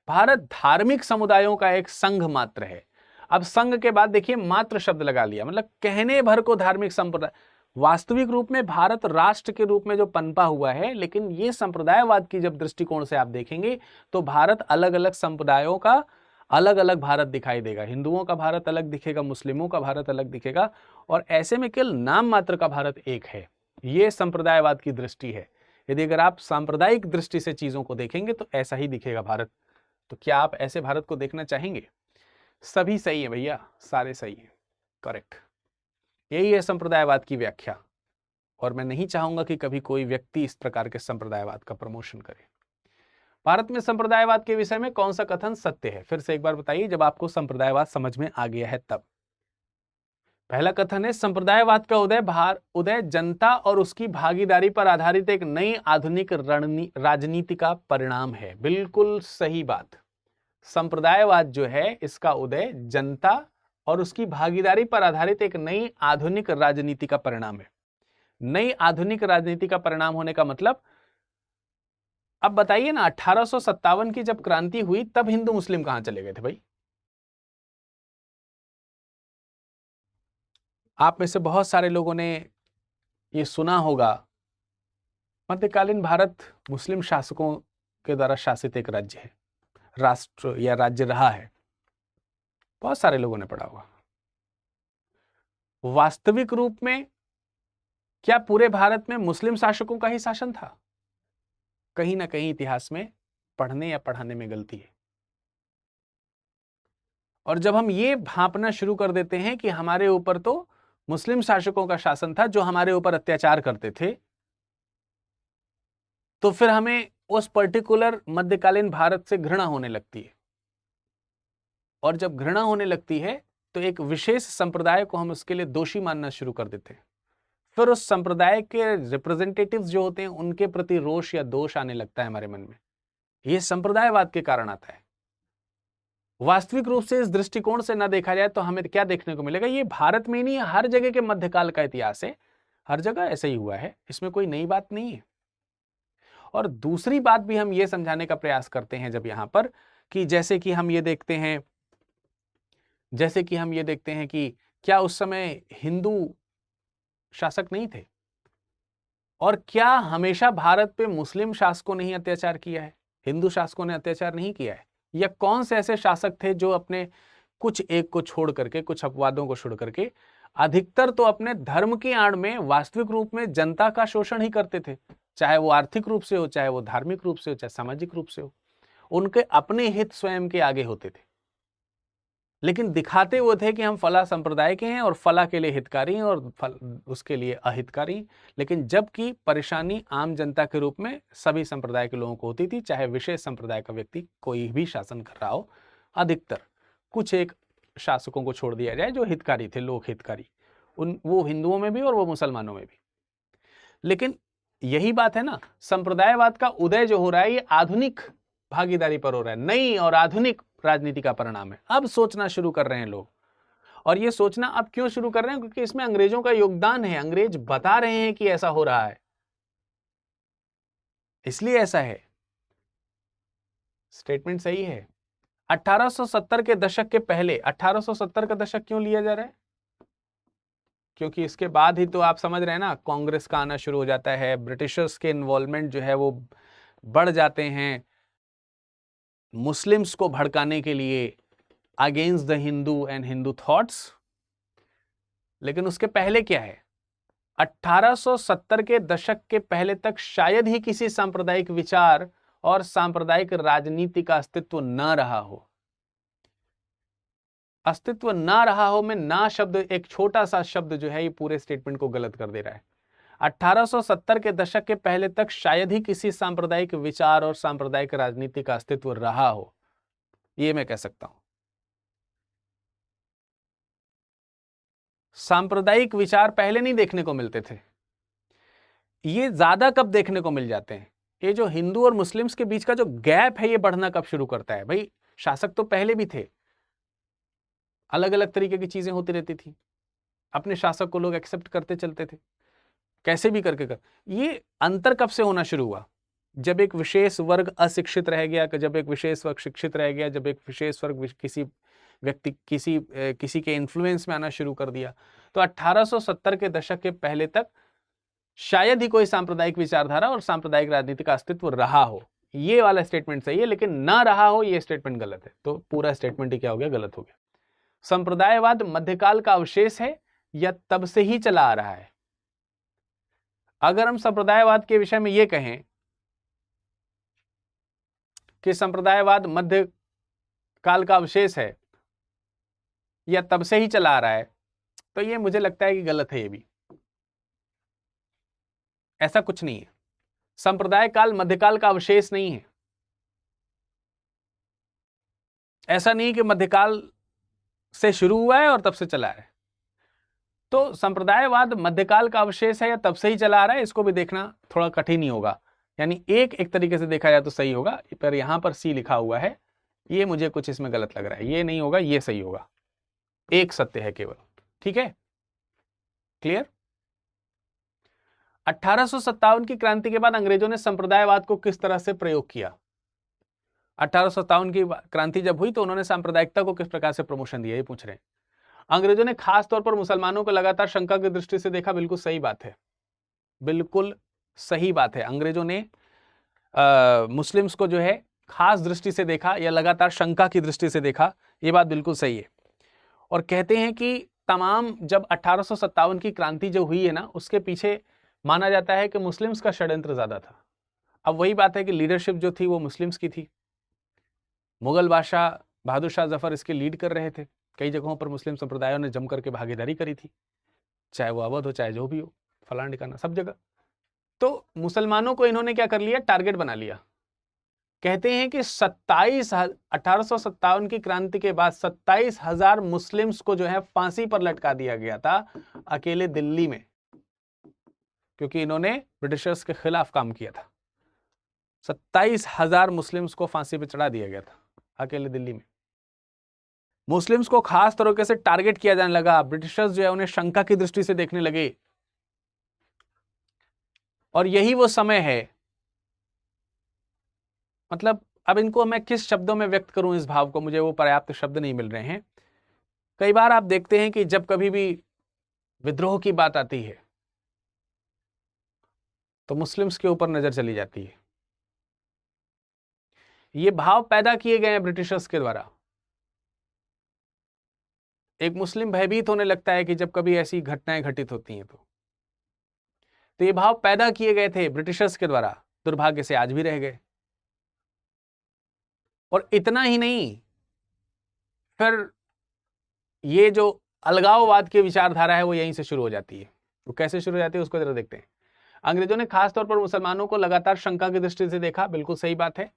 भारत धार्मिक समुदायों का एक संघ मात्र है। अब संघ के बाद देखिए मात्र शब्द लगा लिया, मतलब कहने भर को धार्मिक संप्रदाय। वास्तविक रूप में भारत राष्ट्र के रूप में जो पनपा हुआ है, लेकिन ये संप्रदायवाद की जब दृष्टिकोण से आप देखेंगे तो भारत अलग अलग संप्रदायों का अलग अलग भारत दिखाई देगा। हिंदुओं का भारत अलग दिखेगा, मुस्लिमों का भारत अलग दिखेगा, और ऐसे में केवल नाम मात्र का भारत एक है। यह संप्रदायवाद की दृष्टि है। यदि अगर आप सांप्रदायिक दृष्टि से चीजों को देखेंगे तो ऐसा ही दिखेगा भारत। तो क्या आप ऐसे भारत को देखना चाहेंगे? सभी सही है भैया, सारे सही है, करेक्ट। यही है संप्रदायवाद की व्याख्या, और मैं नहीं चाहूंगा कि कभी कोई व्यक्ति इस प्रकार के संप्रदायवाद का प्रमोशन करे। भारत में संप्रदायवाद के विषय में कौन सा कथन सत्य है? फिर से एक बार बताइए, जब आपको संप्रदायवाद समझ में आ गया है तब। पहला कथन है संप्रदायवाद का उदय जनता और उसकी भागीदारी पर आधारित एक नई आधुनिक राजनीति का परिणाम है। बिल्कुल सही बात, संप्रदायवाद जो है इसका उदय जनता और उसकी भागीदारी पर आधारित एक नई आधुनिक राजनीति का परिणाम है। नई आधुनिक राजनीति का परिणाम होने का मतलब, अब बताइए ना, 1857 की जब क्रांति हुई तब हिंदू मुस्लिम कहां चले गए थे भाई? आप में से बहुत सारे लोगों ने ये सुना होगा, मध्यकालीन भारत मुस्लिम शासकों के द्वारा शासित एक राज्य है, राष्ट्र या राज्य रहा है। बहुत सारे लोगों ने पढ़ा होगा। वास्तविक रूप में क्या पूरे भारत में मुस्लिम शासकों का ही शासन था? कहीं ना कहीं इतिहास में पढ़ने या पढ़ाने में गलती है। और जब हम ये भांपना शुरू कर देते हैं कि हमारे ऊपर तो मुस्लिम शासकों का शासन था जो हमारे ऊपर अत्याचार करते थे, तो फिर हमें उस पर्टिकुलर मध्यकालीन भारत से घृणा होने लगती है। और जब घृणा होने लगती है तो एक विशेष संप्रदाय को हम उसके लिए दोषी मानना शुरू कर देते हैं। फिर उस संप्रदाय के रिप्रेजेंटेटिव्स जो होते हैं उनके प्रति रोष या दोष आने लगता है हमारे मन में। यह संप्रदायवाद के कारण आता है। वास्तविक रूप से इस दृष्टिकोण से ना देखा जाए तो हमें क्या देखने को मिलेगा? ये भारत में ही नहीं, हर जगह के मध्यकाल का इतिहास है, हर जगह ऐसा ही हुआ है, इसमें कोई नई बात नहीं है। और दूसरी बात भी हम ये समझाने का प्रयास करते हैं जब यहां पर कि जैसे कि हम ये देखते हैं कि क्या उस समय हिंदू शासक नहीं थे? और क्या हमेशा भारत पे मुस्लिम शासकों ने ही अत्याचार किया है, हिंदू शासकों ने अत्याचार नहीं किया है? या कौन से ऐसे शासक थे जो अपने कुछ एक को छोड़ करके, कुछ अपवादों को छोड़ करके, अधिकतर तो अपने धर्म की आड़ में वास्तविक रूप में जनता का शोषण ही करते थे, चाहे वो आर्थिक रूप से हो, चाहे वो धार्मिक रूप से हो, चाहे सामाजिक रूप से हो। उनके अपने हित स्वयं के आगे होते थे, लेकिन दिखाते वो थे कि हम फला संप्रदाय के हैं और फला के लिए हितकारी हैं और उसके लिए अहितकारी। लेकिन जबकि परेशानी आम जनता के रूप में सभी संप्रदाय के लोगों को होती थी, चाहे विशेष संप्रदाय का व्यक्ति कोई भी शासन कर रहा हो। अधिकतर कुछ एक शासकों को छोड़ दिया जाए जो हितकारी थे, लोक हितकारी, वो हिंदुओं में भी और वो मुसलमानों में भी। लेकिन यही बात है ना, संप्रदायवाद का उदय जो हो रहा है ये आधुनिक भागीदारी पर हो रहा है, नई और आधुनिक राजनीति का परिणाम है। अब सोचना शुरू कर रहे हैं लोग, और ये सोचना अब क्यों शुरू कर रहे हैं? क्योंकि इसमें अंग्रेजों का योगदान है। अंग्रेज बता रहे हैं कि ऐसा हो रहा है, इसलिए ऐसा है। स्टेटमेंट सही है। 1870 के दशक के पहले, 1870 का दशक क्यों लिया जा रहा है? क्योंकि इसके बाद ही तो आप समझ रहे हैं ना, कांग्रेस का आना शुरू हो जाता है, ब्रिटिशर्स के इन्वॉल्वमेंट जो है वो बढ़ जाते हैं मुस्लिम्स को भड़काने के लिए against the Hindu and Hindu thoughts. लेकिन उसके पहले क्या है? 1870 के दशक के पहले तक शायद ही किसी सांप्रदायिक विचार और सांप्रदायिक राजनीति का अस्तित्व न रहा हो। अस्तित्व ना रहा हो में ना शब्द, एक छोटा सा शब्द जो है ये पूरे स्टेटमेंट को गलत कर दे रहा है। 1870 के दशक के पहले तक शायद ही किसी सांप्रदायिक विचार और सांप्रदायिक राजनीति का अस्तित्व रहा हो, ये मैं कह सकता हूं। सांप्रदायिक विचार पहले नहीं देखने को मिलते थे, ये ज्यादा कब देखने को मिल जाते हैं? ये जो हिंदू और मुस्लिम्स के बीच का जो गैप है ये बढ़ना कब शुरू करता है? भाई शासक तो पहले भी थे, अलग अलग तरीके की चीजें होती रहती थी, अपने शासक को लोग एक्सेप्ट करते चलते थे, कैसे भी करके कर। ये अंतर कब से होना शुरू हुआ? जब एक विशेष वर्ग अशिक्षित रह गया, जब एक विशेष वर्ग शिक्षित रह गया, जब एक विशेष वर्ग किसी व्यक्ति किसी के इन्फ्लुएंस में आना शुरू कर दिया। तो 1870 के दशक के पहले तक शायद ही कोई सांप्रदायिक विचारधारा और सांप्रदायिक राजनीति का अस्तित्व रहा हो। ये वाला स्टेटमेंट सही है, लेकिन ना रहा हो ये स्टेटमेंट गलत है। तो पूरा स्टेटमेंट ही क्या हो गया? गलत हो गया। संप्रदायवाद मध्यकाल का अवशेष है या तब से ही चला आ रहा है? अगर हम संप्रदायवाद के विषय में यह कहें कि संप्रदायवाद मध्य काल का अवशेष है या तब से ही चला आ रहा है, तो यह मुझे लगता है कि गलत है। ये भी ऐसा कुछ नहीं है। संप्रदाय काल मध्यकाल का अवशेष नहीं है। ऐसा नहीं कि मध्यकाल से शुरू हुआ है और तब से चला है। तो संप्रदायवाद मध्यकाल का अवशेष है या तब से ही चला आ रहा है, इसको भी देखना थोड़ा कठिन ही होगा। यानी एक तरीके से देखा जाए तो सही होगा, पर यहां पर सी लिखा हुआ है, ये मुझे कुछ इसमें गलत लग रहा है, ये नहीं होगा, ये सही होगा। एक सत्य है केवल, ठीक है, क्लियर। 1857 की क्रांति के बाद अंग्रेजों ने संप्रदायवाद को किस तरह से प्रयोग किया? 1857 की क्रांति जब हुई तो उन्होंने सांप्रदायिकता को किस प्रकार से प्रमोशन दिया, ये पूछ रहे हैं। अंग्रेजों ने खास तौर पर मुसलमानों को लगातार शंका की दृष्टि से देखा, बिल्कुल सही बात है, बिल्कुल सही बात है। अंग्रेजों ने मुस्लिम्स को जो है खास दृष्टि से देखा या लगातार शंका की दृष्टि से देखा, ये बात बिल्कुल सही है। और कहते हैं कि तमाम जब 1857 की क्रांति जो हुई है ना, उसके पीछे माना जाता है कि मुस्लिम्स का षड्यंत्र ज्यादा था। अब वही बात है कि लीडरशिप जो थी वो मुस्लिम्स की थी। मुगल बादशाह बहादुर शाह जफर इसके लीड कर रहे थे। कई जगहों पर मुस्लिम संप्रदायों ने जम करके भागीदारी करी थी, चाहे वो अवध हो चाहे जो भी हो, फलाना ठिकाना सब जगह। तो मुसलमानों को इन्होंने क्या कर लिया, टारगेट बना लिया। कहते हैं कि 1857 की क्रांति के बाद 27,000 मुस्लिम्स को जो है फांसी पर लटका दिया गया था अकेले दिल्ली में, क्योंकि इन्होंने ब्रिटिशर्स के खिलाफ काम किया था। 27,000 मुस्लिम्स को फांसी पर चढ़ा दिया गया था अकेले दिल्ली में। मुस्लिम्स को खास तरीके से टारगेट किया जाने लगा, ब्रिटिशर्स जो है उन्हें शंका की दृष्टि से देखने लगे। और यही वो समय है, मतलब अब इनको मैं किस शब्दों में व्यक्त करूं इस भाव को, मुझे वो पर्याप्त शब्द नहीं मिल रहे हैं। कई बार आप देखते हैं कि जब कभी भी विद्रोह की बात आती है तो मुस्लिम्स के ऊपर नजर चली जाती है। ये भाव पैदा किए गए हैं ब्रिटिशर्स के द्वारा। एक मुस्लिम भयभीत होने लगता है कि जब कभी ऐसी घटनाएं घटित होती हैं तो ये भाव पैदा किए गए थे ब्रिटिशर्स के द्वारा, दुर्भाग्य से आज भी रह गए। और इतना ही नहीं, फिर ये जो अलगाववाद की विचारधारा है वो यहीं से शुरू हो जाती है। वो कैसे शुरू हो जाती है उसको जरा देखते हैं। अंग्रेजों ने खासतौर पर मुसलमानों को लगातार शंका की दृष्टि से देखा, बिल्कुल सही बात है।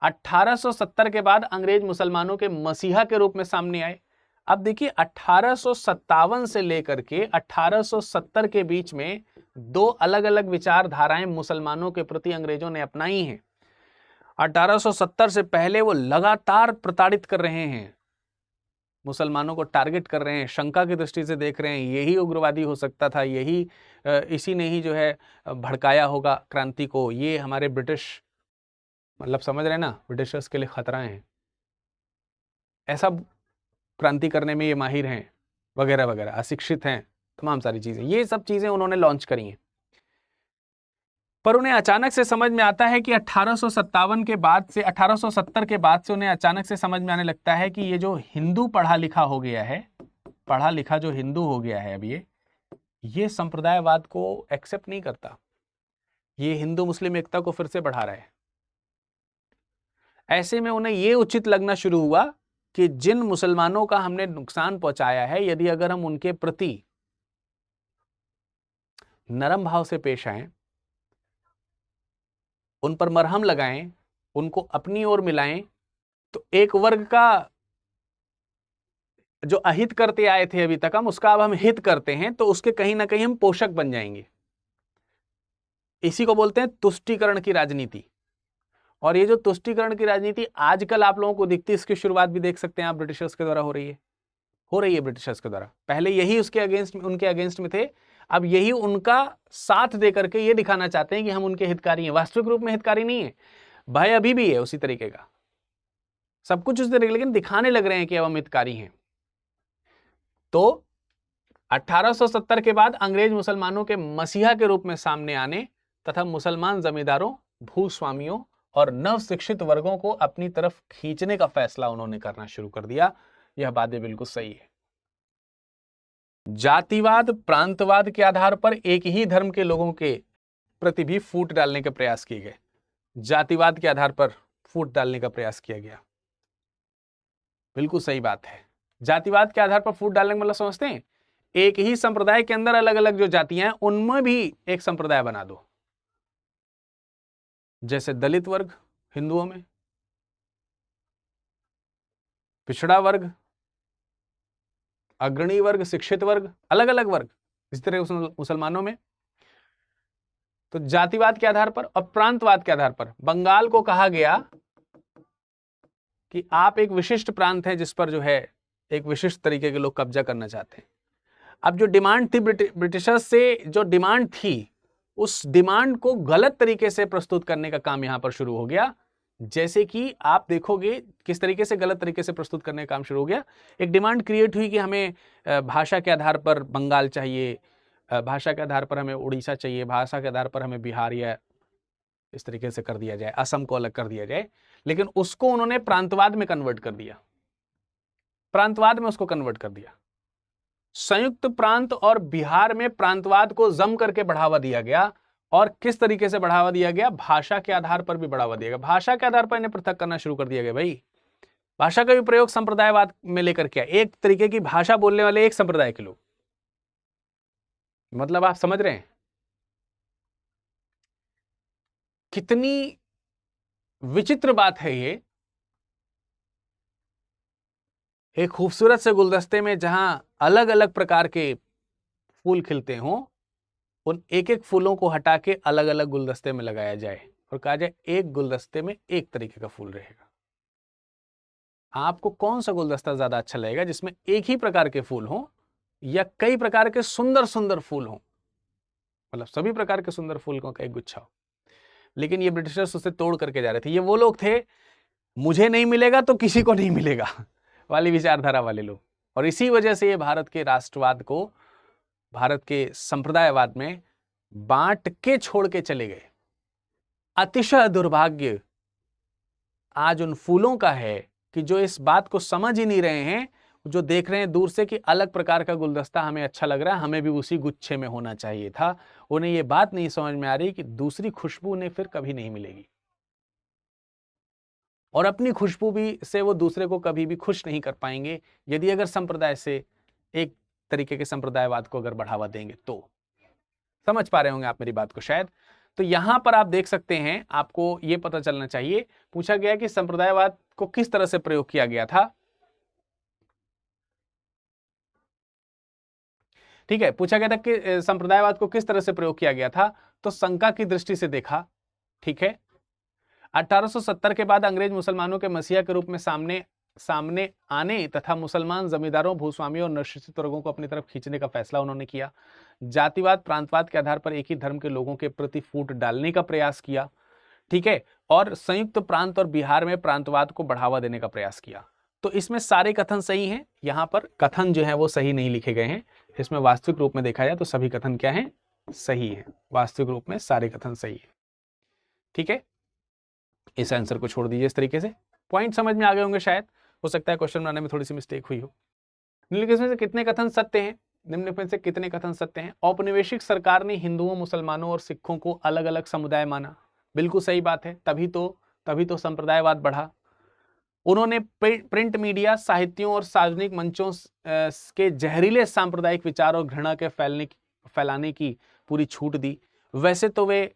1870 के बाद अंग्रेज मुसलमानों के मसीहा के रूप में सामने आए। अब देखिए 1857 से लेकर के 1870 के बीच में दो अलग अलग विचारधाराएं मुसलमानों के प्रति अंग्रेजों ने अपनाई हैं। 1870 से पहले वो लगातार प्रताड़ित कर रहे हैं, मुसलमानों को टारगेट कर रहे हैं, शंका की दृष्टि से देख रहे हैं, यही उग्रवादी हो सकता था, यही इसी ने ही जो है भड़काया होगा क्रांति को, ये हमारे ब्रिटिश, मतलब समझ रहे हैं ना, ब्रिटिशर्स के लिए खतरा है, ऐसा क्रांति करने में ये माहिर हैं वगैरह वगैरह, अशिक्षित हैं, तमाम सारी चीजें, ये सब चीजें उन्होंने लॉन्च करी हैं। पर उन्हें अचानक से समझ में आता है कि 1857 के बाद से 1870 के बाद से उन्हें अचानक से समझ में आने लगता है कि ये जो हिंदू पढ़ा लिखा हो गया है, पढ़ा लिखा जो हिंदू हो गया है अब ये संप्रदायवाद को एक्सेप्ट नहीं करता, ये हिंदू मुस्लिम एकता को फिर से बढ़ा रहा है। ऐसे में उन्हें यह उचित लगना शुरू हुआ कि जिन मुसलमानों का हमने नुकसान पहुंचाया है, यदि अगर हम उनके प्रति नरम भाव से पेश आएं, उन पर मरहम लगाएं, उनको अपनी ओर मिलाएं, तो एक वर्ग का जो अहित करते आए थे अभी तक हम, उसका अब हम हित करते हैं, तो उसके कहीं ना कहीं हम पोषक बन जाएंगे। इसी को बोलते हैं तुष्टीकरण की राजनीति। और ये जो तुष्टीकरण की राजनीति आजकल आप लोगों को दिखती है, इसकी शुरुआत भी देख सकते हैं आप, ब्रिटिशर्स के द्वारा हो रही है ब्रिटिशर्स के द्वारा। पहले यही उसके अगेंस्ट, उनके अगेंस्ट में थे, अब यही उनका साथ दे करके ये दिखाना चाहते हैं कि हम उनके हितकारी हैं। वास्तविक रूप में हितकारी नहीं है, भय अभी भी है उसी तरीके का, सब कुछ उसी तरीके, लेकिन दिखाने लग रहे हैं कि अब हम हितकारी हैं। तो 1870 के बाद अंग्रेज मुसलमानों के मसीहा के रूप में सामने आने तथा मुसलमान जमींदारों, भूस्वामियों और नव शिक्षित वर्गों को अपनी तरफ खींचने का फैसला उन्होंने करना शुरू कर दिया। यह बातें बिल्कुल सही है। जातिवाद, प्रांतवाद के आधार पर एक ही धर्म के लोगों के प्रति भी फूट डालने के प्रयास किए गए। जातिवाद के आधार पर फूट डालने का प्रयास किया गया, बिल्कुल सही बात है। जातिवाद के आधार पर फूट डालने का मतलब समझते हैं, एक ही संप्रदाय के अंदर अलग अलग जो जातियां हैं उनमें भी एक संप्रदाय बना दो। जैसे दलित वर्ग हिंदुओं में, पिछड़ा वर्ग, अग्रणी वर्ग, शिक्षित वर्ग, अलग अलग वर्ग, इस तरह मुसलमानों में। तो जातिवाद के आधार पर और प्रांतवाद के आधार पर बंगाल को कहा गया कि आप एक विशिष्ट प्रांत है जिस पर जो है एक विशिष्ट तरीके के लोग कब्जा करना चाहते हैं। अब जो डिमांड थी ब्रिटिशर्स से, जो डिमांड थी, उस डिमांड को गलत तरीके से प्रस्तुत करने का काम यहां पर शुरू हो गया। जैसे कि आप देखोगे किस तरीके से गलत तरीके से प्रस्तुत करने का काम शुरू हो गया। एक डिमांड क्रिएट हुई कि हमें भाषा के आधार पर बंगाल चाहिए, भाषा के आधार पर हमें उड़ीसा चाहिए, भाषा के आधार पर हमें बिहार या इस तरीके से कर दिया जाए, असम को अलग कर दिया जाए। लेकिन उसको उन्होंने प्रांतवाद में कन्वर्ट कर दिया, प्रांतवाद में उसको कन्वर्ट कर दिया। संयुक्त प्रांत और बिहार में प्रांतवाद को जम करके बढ़ावा दिया गया। और किस तरीके से बढ़ावा दिया गया? भाषा के आधार पर भी बढ़ावा दिया गया। भाषा के आधार पर इन्हें पृथक करना शुरू कर दिया गया। भाई भाषा का भी प्रयोग संप्रदायवाद में लेकर के, एक तरीके की भाषा बोलने वाले एक संप्रदाय के लोग, मतलब आप समझ रहे हैं कितनी विचित्र बात है ये। एक खूबसूरत से गुलदस्ते में जहां अलग अलग प्रकार के फूल खिलते हों, उन एक एक फूलों को हटा के अलग अलग गुलदस्ते में लगाया जाए और कहा जाए एक गुलदस्ते में एक तरीके का फूल रहेगा। आपको कौन सा गुलदस्ता ज्यादा अच्छा लगेगा, जिसमें एक ही प्रकार के फूल हों या कई प्रकार के सुंदर सुंदर फूल हों, मतलब सभी प्रकार के सुंदर फूलों का एक गुच्छा हो। लेकिन ये ब्रिटिशर्स उसे तोड़ करके जा रहे थे। ये वो लोग थे, मुझे नहीं मिलेगा तो किसी को नहीं मिलेगा वाली विचारधारा वाले लोग। और इसी वजह से ये भारत के राष्ट्रवाद को, भारत के संप्रदायवाद में बांट के छोड़ के चले गए। अतिशय दुर्भाग्य आज उन फूलों का है कि जो इस बात को समझ ही नहीं रहे हैं, जो देख रहे हैं दूर से कि अलग प्रकार का गुलदस्ता हमें अच्छा लग रहा है, हमें भी उसी गुच्छे में होना चाहिए था। उन्हें यह बात नहीं समझ में आ रही कि दूसरी खुशबू उन्हें फिर कभी नहीं मिलेगी, और अपनी खुशबू भी से वो दूसरे को कभी भी खुश नहीं कर पाएंगे यदि अगर संप्रदाय से, एक तरीके के संप्रदायवाद को अगर बढ़ावा देंगे तो। समझ पा रहे होंगे आप मेरी बात को शायद। तो यहां पर आप देख सकते हैं, आपको यह पता चलना चाहिए, पूछा गया कि संप्रदायवाद को किस तरह से प्रयोग किया गया था। ठीक है, पूछा गया था कि संप्रदायवाद को किस तरह से प्रयोग किया गया था, तो शंका की दृष्टि से देखा। ठीक है, 1870 के बाद अंग्रेज मुसलमानों के मसीहा के रूप में सामने आने तथा मुसलमान जमींदारों, भूस्वामियों और निश्चित वर्गों को अपनी तरफ खींचने का फैसला उन्होंने किया। जातिवाद, प्रांतवाद के आधार पर एक ही धर्म के लोगों के प्रति फूट डालने का प्रयास किया। ठीक है, और संयुक्त प्रांत और बिहार में प्रांतवाद को बढ़ावा देने का प्रयास किया। तो इसमें सारे कथन सही हैं। यहां पर कथन जो है वो सही नहीं लिखे गए हैं। इसमें वास्तविक रूप में देखा जाए तो सभी कथन क्या हैं? सही है। वास्तविक रूप में सारे कथन सही है। ठीक है, इस आंसर को छोड़ दीजिए। इस तरीके से पॉइंट समझ में आ गए होंगे शायद। हो सकता है क्वेश्चन बनाने में थोड़ी सी मिस्टेक हुई हो। निम्नलिखित में से कितने कथन सत्य हैं? निम्नलिखित में से कितने कथन सत्य हैं? औपनिवेशिक सरकार ने हिंदुओं, मुसलमानों और सिखों को अलग अलग समुदाय माना। बिल्कुल सही बात है, तभी तो संप्रदायवाद बढ़ा। उन्होंने प्रिंट मीडिया, साहित्यों और सार्वजनिक मंचों के जहरीले सांप्रदायिक विचार और घृणा के फैलाने की पूरी छूट दी। वैसे तो वे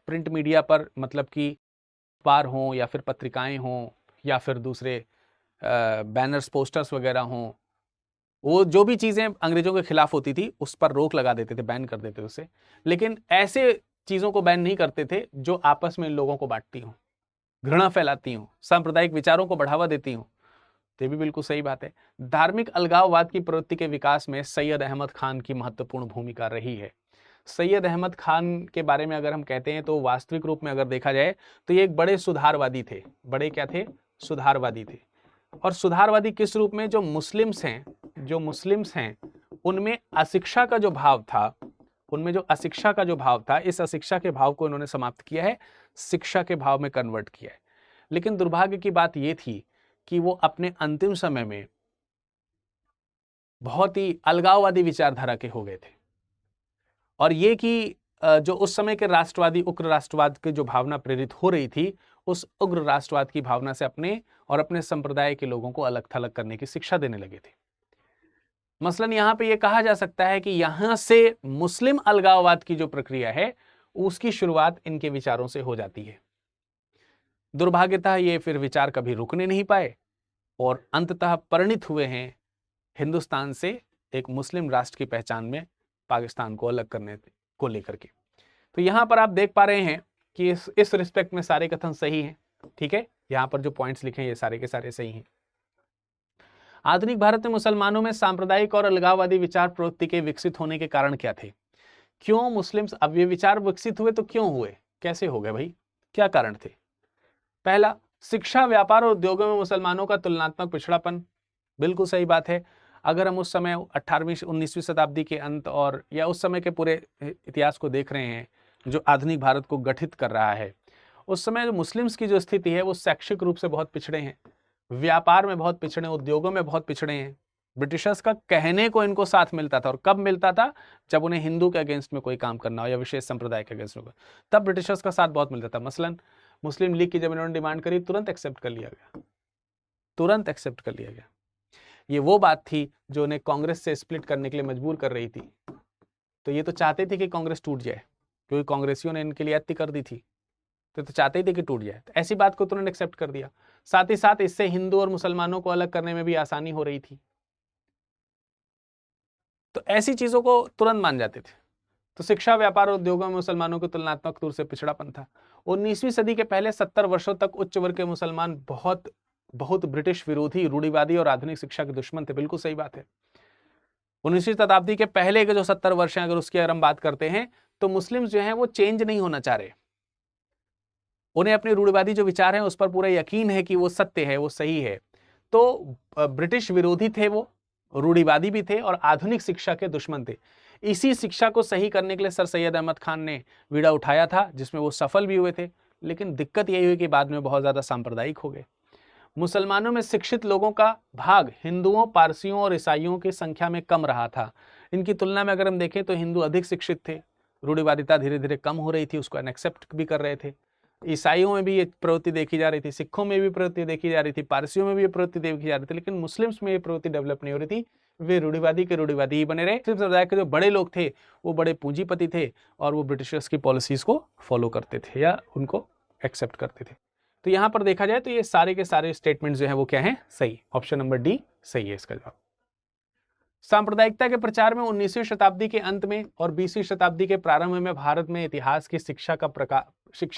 प्रिंट मीडिया पर, मतलब कि अखबार हों या फिर पत्रिकाएं हों या फिर दूसरे बैनर्स, पोस्टर्स वगैरह हों, वो जो भी चीजें अंग्रेजों के खिलाफ होती थी उस पर रोक लगा देते थे, बैन कर देते थे उसे। लेकिन ऐसे चीजों को बैन नहीं करते थे जो आपस में इन लोगों को बांटती हों, घृणा फैलाती हूं, सांप्रदायिक विचारों को बढ़ावा देती हूं। तो भी बिल्कुल सही बात है। धार्मिक अलगाववाद की प्रवृत्ति के विकास में सैयद अहमद खान की महत्वपूर्ण भूमिका रही है। सैयद अहमद खान के बारे में अगर हम कहते हैं तो वास्तविक रूप में अगर देखा जाए तो ये एक बड़े सुधारवादी थे। बड़े क्या थे? सुधारवादी थे। और सुधारवादी किस रूप में? जो मुस्लिम्स हैं उनमें अशिक्षा का जो भाव था, इस अशिक्षा के भाव को इन्होंने समाप्त किया है, शिक्षा के भाव में कन्वर्ट किया है। लेकिन दुर्भाग्य की बात यह थी कि वो अपने अंतिम समय में बहुत ही अलगाववादी विचारधारा के हो गए थे। और ये कि जो उस समय के राष्ट्रवादी, उग्र राष्ट्रवाद की जो भावना प्रेरित हो रही थी, उस उग्र राष्ट्रवाद की भावना से अपने संप्रदाय के लोगों को अलग थलग करने की शिक्षा देने लगे थे। मसलन यहां पे ये कहा जा सकता है कि यहां से मुस्लिम अलगाववाद की जो प्रक्रिया है उसकी शुरुआत इनके विचारों से हो जाती है। दुर्भाग्यतः ये फिर विचार कभी रुकने नहीं पाए और अंततः परिणित हुए हैं हिंदुस्तान से एक मुस्लिम राष्ट्र की पहचान में, पाकिस्तान को अलग करने को लेकर के। तो यहां पर आप देख पा रहे हैं कि इस रिस्पेक्ट में सारे कथन सही हैं। ठीक है, यहाँ पर जो पॉइंट्स लिखे हैं ये सारे के सारे सही हैं। आधुनिक भारत में मुसलमानों में सांप्रदायिक और अलगाववादी विचार प्रवृत्ति के विकसित होने के कारण क्या थे? क्यों मुस्लिम्स, अब ये विचार विकसित हुए तो क्यों हुए, कैसे हो गए भाई, क्या कारण थे? पहला, शिक्षा, व्यापार और उद्योगों में मुसलमानों का तुलनात्मक पिछड़ापन। बिल्कुल सही बात है। अगर हम उस समय 18वीं 19वीं शताब्दी के अंत और या उस समय के पूरे इतिहास को देख रहे हैं जो आधुनिक भारत को गठित कर रहा है, उस समय जो मुस्लिम्स की जो स्थिति है वो शैक्षिक रूप से बहुत पिछड़े हैं, व्यापार में बहुत पिछड़े, उद्योगों में बहुत पिछड़े हैं। ब्रिटिशर्स का कहने को इनको साथ मिलता था, और कब मिलता था? जब उन्हें हिंदू के अगेंस्ट में कोई काम करना हो या विशेष संप्रदाय के अगेंस्ट में, तब ब्रिटिशर्स का साथ बहुत मिलता था। मसलन मुस्लिम लीग की जब इन्होंने डिमांड करी, तुरंत एक्सेप्ट कर लिया गया, तुरंत एक्सेप्ट कर लिया गया। ये वो बात थी जो उन्हें कांग्रेस से स्प्लिट करने के लिए मजबूर कर रही थी। तो ये तो चाहते थे कि कांग्रेस टूट जाए, क्योंकि कांग्रेसियों ने इनके लिए अति कर दी थी, तो चाहते ही थे कि टूट जाए। तो ऐसी बात को तुरंत एक्सेप्ट कर दिया। साथ ही साथ इससे हिंदू और मुसलमानों को अलग करने में भी आसानी हो रही थी। तो ऐसी चीजों को तुरंत मान जाते थे। तो शिक्षा, व्यापार और उद्योगों में मुसलमानों के तुलनात्मक तौर से पिछड़ापन था। 19वीं सदी के पहले 70 वर्षों तक उच्च वर्ग के मुसलमान बहुत ब्रिटिश विरोधी, रूढ़िवादी और आधुनिक शिक्षा के दुश्मन थे। बिल्कुल सही बात है। 19वीं शताब्दी के पहले के जो 70 वर्ष हैं, अगर हम बात करते हैं, तो मुस्लिम्स जो हैं वो चेंज नहीं होना चाह रहे। उन्हें अपने रूढ़िवादी जो विचार हैं उस पर पूरा यकीन है कि वो सत्य है, वो सही है। तो ब्रिटिश विरोधी थे, वो रूढ़िवादी भी थे और आधुनिक शिक्षा के दुश्मन थे। इसी शिक्षा को सही करने के लिए सर सैयद अहमद खान ने बीड़ा उठाया था, जिसमें वो सफल भी हुए थे। लेकिन दिक्कत यही हुई कि बाद में बहुत ज्यादा सांप्रदायिक हो गए। मुसलमानों में शिक्षित लोगों का भाग हिंदुओं, पारसियों और ईसाइयों की संख्या में कम रहा था। इनकी तुलना में अगर हम देखें तो हिंदू अधिक शिक्षित थे, रूढ़िवादिता धीरे धीरे कम हो रही थी, उसको एक्सेप्ट भी कर रहे थे। ईसाइयों में भी ये प्रवृत्ति देखी जा रही थी, सिखों में भी प्रवृत्ति देखी जा रही थी, पारसियों में भी ये प्रवृत्ति देखी जा रही थी। लेकिन मुस्लिम्स में ये प्रवृत्ति डेवलप नहीं हो रही थी, वे रूढ़िवादी के रूढ़िवादी ही बने रहे। मुस्लिम समुदाय के जो बड़े लोग थे वो बड़े पूंजीपति थे और वो ब्रिटिशर्स की पॉलिसीज को फॉलो करते थे या उनको एक्सेप्ट करते थे। तो यहां पर देखा जाए तो ये सारे के सारे स्टेटमेंट जो है वो क्या है, सही। ऑप्शन नंबर डी सही है इसका जवाब। सांप्रदायिकता के प्रचार में 19वीं शताब्दी के अंत में और 20वीं शताब्दी के प्रारंभ में भारत में इतिहास की शिक्षा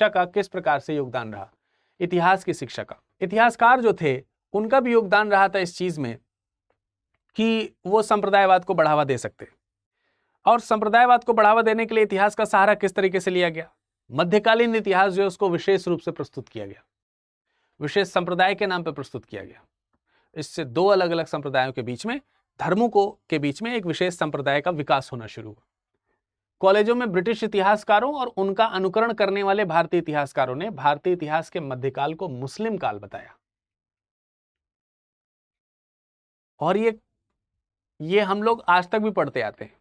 का किस प्रकार से योगदान रहा? इतिहास की शिक्षा का, इतिहासकार जो थे उनका भी योगदान रहा था इस चीज में कि वो संप्रदायवाद को बढ़ावा दे सकते। और संप्रदायवाद को बढ़ावा देने के लिए इतिहास का सहारा किस तरीके से लिया गया? मध्यकालीन इतिहास जो है उसको विशेष रूप से प्रस्तुत किया गया, विशेष संप्रदाय के नाम पर प्रस्तुत किया गया। इससे दो अलग अलग संप्रदायों के बीच में, धर्मों के बीच में एक विशेष संप्रदाय का विकास होना शुरू हुआ। कॉलेजों में ब्रिटिश इतिहासकारों और उनका अनुकरण करने वाले भारतीय इतिहासकारों ने भारतीय इतिहास के मध्यकाल को मुस्लिम काल बताया। और ये हम लोग आज तक भी पढ़ते आते हैं।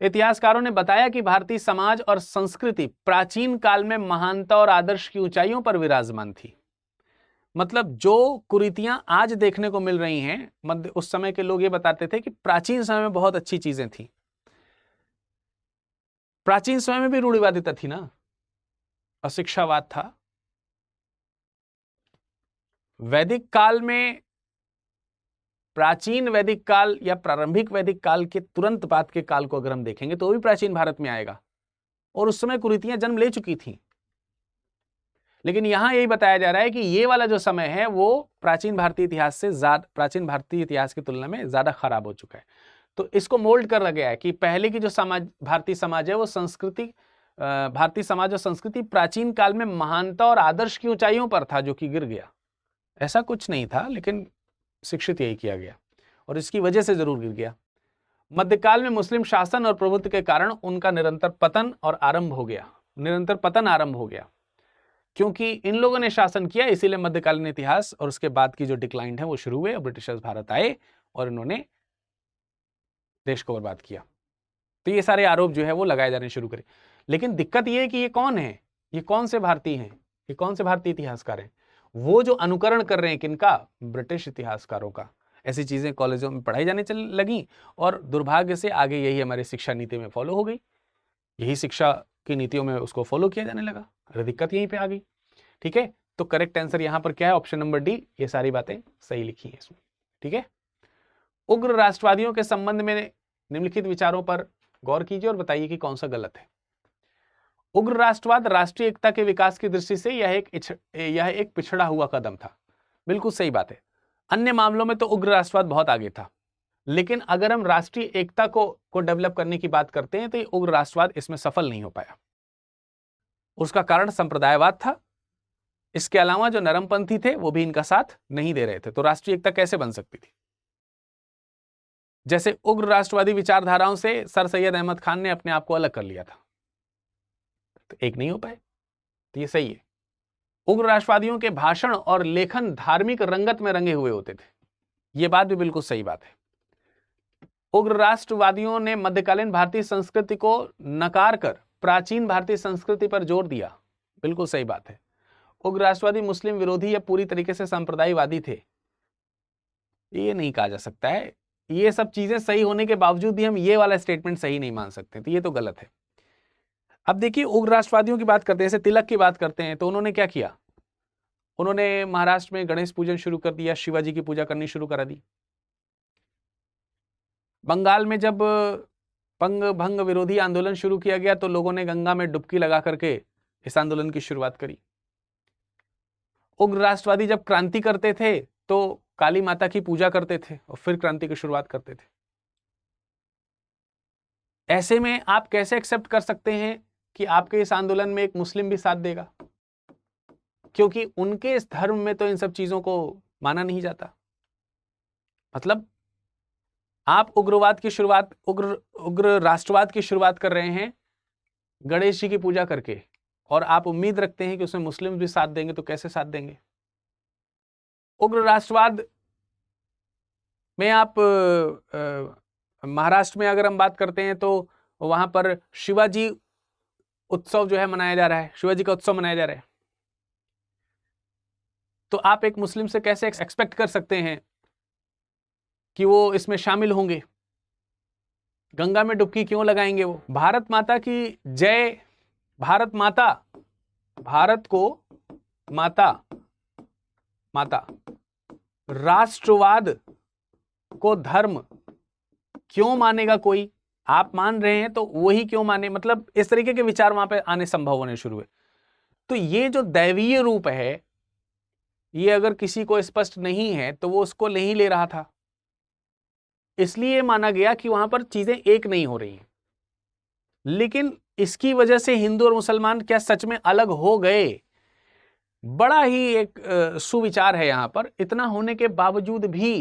इतिहासकारों ने बताया कि भारतीय समाज और संस्कृति प्राचीन काल में महानता और आदर्श की ऊंचाइयों पर विराजमान थी। मतलब जो कुरीतियां आज देखने को मिल रही हैं, उस समय के लोग ये बताते थे कि प्राचीन समय में बहुत अच्छी चीजें थी। प्राचीन समय में भी रूढ़िवादिता थी ना, अशिक्षावाद था। वैदिक काल में, प्राचीन वैदिक काल या प्रारंभिक वैदिक काल के तुरंत बाद के काल को अगर हम देखेंगे तो भी प्राचीन भारत में आएगा, और उस समय कुरीतियां जन्म ले चुकी थी। लेकिन यहां यही बताया जा रहा है कि ये वाला जो समय है वो प्राचीन भारतीय इतिहास की तुलना में ज्यादा खराब हो चुका है। तो इसको मोल्ड कर गया है कि पहले की जो भारतीय समाज है वो भारतीय समाज और संस्कृति प्राचीन काल में महानता और आदर्श की ऊंचाइयों पर था, जो कि गिर गया। ऐसा कुछ नहीं था, लेकिन शिक्षित यही किया गया और इसकी वजह से जरूर गिर गया। मध्यकाल में मुस्लिम शासन और प्रभुत्व के कारण उनका निरंतर पतन आरंभ हो गया। क्योंकि इन लोगों ने शासन किया, इसीलिए मध्यकालीन इतिहास और उसके बाद की जो डिक्लाइन है वो शुरू हुए और ब्रिटिशर्स भारत आए और इन्होंने देश को बर्बाद किया। तो ये सारे आरोप जो है वो लगाए जाने शुरू करे। लेकिन दिक्कत ये है कि ये कौन है, ये कौन से भारतीय हैं, ये कौन से भारतीय इतिहासकार हैं? वो जो अनुकरण कर रहे हैं किनका? ब्रिटिश इतिहासकारों का। ऐसी चीजें कॉलेजों में पढ़ाई जाने लगी और दुर्भाग्य से आगे यही हमारी शिक्षा नीति में फॉलो हो गई, यही शिक्षा की नीतियों में उसको फॉलो किया जाने लगा। अरे दिक्कत यहीं पे आ गई। ठीक है, तो करेक्ट आंसर यहां पर क्या है? Option number D. ये सारी बातें सही लिखी हैं इसमें। ठीक है, उग्र राष्ट्रवादियों के संबंध में निम्नलिखित विचारों पर गौर कीजिए और बताइए कि कौन सा गलत है। उग्र राष्ट्रवाद राष्ट्रीय एकता के विकास की दृष्टि से यह एक पिछड़ा हुआ कदम था। बिल्कुल सही बात है। अन्य मामलों में तो उग्र राष्ट्रवाद बहुत आगे था, लेकिन अगर हम राष्ट्रीय एकता को डेवलप करने की बात करते हैं तो ये उग्र राष्ट्रवाद इसमें सफल नहीं हो पाया। उसका कारण संप्रदायवाद था। इसके अलावा जो नरमपंथी थे वो भी इनका साथ नहीं दे रहे थे। तो राष्ट्रीय एकता कैसे बन सकती थी? जैसे उग्र राष्ट्रवादी विचारधाराओं से सर सैयद अहमद खान ने अपने आप को अलग कर लिया था, तो एक नहीं हो पाए। तो ये सही है। उग्र राष्ट्रवादियों के भाषण और लेखन धार्मिक रंगत में रंगे हुए होते थे, ये बात भी बिल्कुल सही बात है। उग्र राष्ट्रवादियों ने मध्यकालीन भारतीय संस्कृति को नकार कर प्राचीन भारतीय संस्कृति पर जोर दिया, बिल्कुल सही बात है। उग्र राष्ट्रवादी मुस्लिम विरोधी या पूरी तरीके से सांप्रदायिकवादी थे, ये नहीं कहा जा सकता है। ये सब चीजें सही होने के बावजूद भी हम ये वाला स्टेटमेंट सही नहीं मान सकते, तो ये तो गलत है। अब देखिए, उग्र राष्ट्रवादियों की बात करते हैं, जैसे तिलक की बात करते हैं, तो उन्होंने क्या किया? उन्होंने महाराष्ट्र में गणेश पूजन शुरू कर दिया, शिवाजी की पूजा करनी शुरू करा दी। बंगाल में जब पंग भंग विरोधी आंदोलन शुरू किया गया तो लोगों ने गंगा में डुबकी लगा करके इस आंदोलन की शुरुआत करी। उग्र राष्ट्रवादी जब क्रांति करते थे तो काली माता की पूजा करते थे और फिर क्रांति की शुरुआत करते थे। ऐसे में आप कैसे एक्सेप्ट कर सकते हैं कि आपके इस आंदोलन में एक मुस्लिम भी साथ देगा? क्योंकि उनके इस धर्म में तो इन सब चीजों को माना नहीं जाता। मतलब आप उग्रवाद की शुरुआत, उग्र राष्ट्रवाद की शुरुआत कर रहे हैं गणेश जी की पूजा करके, और आप उम्मीद रखते हैं कि उसमें मुस्लिम भी साथ देंगे, तो कैसे साथ देंगे? उग्र राष्ट्रवाद में आप महाराष्ट्र में अगर हम बात करते हैं तो वहां पर शिवाजी उत्सव जो है मनाया जा रहा है, शिवाजी का उत्सव मनाया जा रहा है। तो आप एक मुस्लिम से कैसे एक्सपेक्ट कर सकते हैं कि वो इसमें शामिल होंगे? गंगा में डुबकी क्यों लगाएंगे वो? भारत माता की जय, भारत माता, भारत को माता, माता राष्ट्रवाद को धर्म क्यों मानेगा कोई? आप मान रहे हैं तो वही क्यों माने? मतलब इस तरीके के विचार वहां पे आने संभव होने शुरू हुए। तो ये जो दैवीय रूप है, ये अगर किसी को स्पष्ट नहीं है तो वो उसको नहीं ले रहा था, इसलिए माना गया कि वहां पर चीजें एक नहीं हो रही हैं। लेकिन इसकी वजह से हिंदू और मुसलमान क्या सच में अलग हो गए? बड़ा ही एक सुविचार है यहां पर। इतना होने के बावजूद भी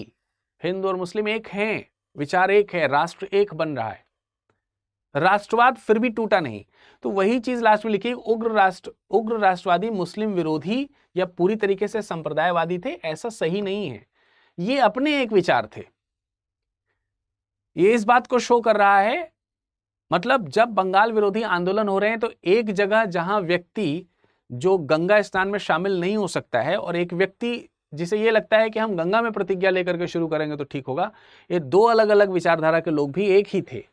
हिंदू और मुस्लिम एक हैं, विचार एक है, राष्ट्र एक बन रहा है, राष्ट्रवाद फिर भी टूटा नहीं। तो वही चीज लास्ट में लिखी, उग्र राष्ट्रवादी मुस्लिम विरोधी या पूरी तरीके से संप्रदायवादी थे, ऐसा सही नहीं है। ये अपने एक विचार थे। ये इस बात को शो कर रहा है, मतलब जब बंगाल विरोधी आंदोलन हो रहे हैं तो एक जगह जहां व्यक्ति जो गंगा स्नान में शामिल नहीं हो सकता है और एक व्यक्ति जिसे ये लगता है कि हम गंगा में प्रतिज्ञा लेकर के शुरू करेंगे तो ठीक होगा, ये दो अलग अलग विचारधारा के लोग भी एक ही थे।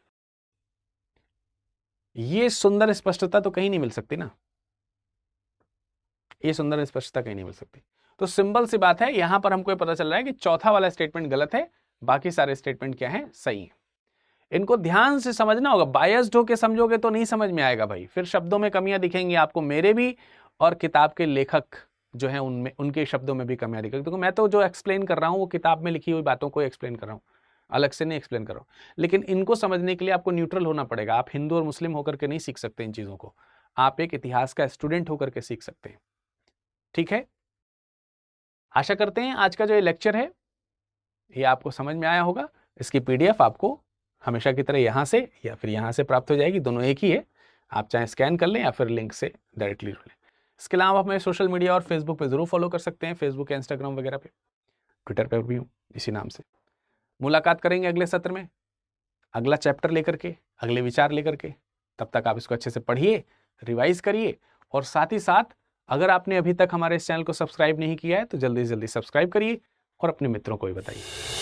ये सुंदर स्पष्टता तो कहीं नहीं मिल सकती ना, ये सुंदर स्पष्टता कहीं नहीं मिल सकती। तो सिंपल सी बात है, यहां पर हमको पता चल रहा है कि चौथा वाला स्टेटमेंट गलत है, बाकी सारे स्टेटमेंट क्या है? सही है। इनको ध्यान से समझना होगा। बायस्ड होके समझोगे तो नहीं समझ में आएगा भाई, फिर शब्दों में कमियां दिखेंगी आपको, मेरे भी और किताब के लेखक जो है उनमें, उनके शब्दों में भी कमियां दिखेंगी। तो मैं तो जो एक्सप्लेन कर रहा हूं वो किताब में लिखी हुई बातों को एक्सप्लेन कर रहा हूं, अलग से नहीं एक्सप्लेन कर रहा हूं। लेकिन इनको समझने के लिए आपको न्यूट्रल होना पड़ेगा। आप हिंदू और मुस्लिम होकर के नहीं सीख सकते इन चीजों को, आप एक इतिहास का स्टूडेंट होकर के सीख सकते हैं। ठीक है, आशा करते हैं आज का जो ये लेक्चर है ये आपको समझ में आया होगा। इसकी PDF आपको हमेशा की तरह यहाँ से या फिर यहाँ से प्राप्त हो जाएगी, दोनों एक ही है। आप चाहे स्कैन कर लें या फिर लिंक से डायरेक्टली लें। इसके अलावा आप हमें सोशल मीडिया और फेसबुक पे जरूर फॉलो कर सकते हैं, फेसबुक या इंस्टाग्राम वगैरह पे, ट्विटर पर भी हूँ इसी नाम से। मुलाकात करेंगे अगले सत्र में, अगला चैप्टर लेकर के, अगले विचार लेकर के। तब तक आप इसको अच्छे से पढ़िए, रिवाइज करिए, और साथ ही साथ अगर आपने अभी तक हमारे इस चैनल को सब्सक्राइब नहीं किया है तो जल्दी से जल्दी सब्सक्राइब करिए और अपने मित्रों को भी बताइए।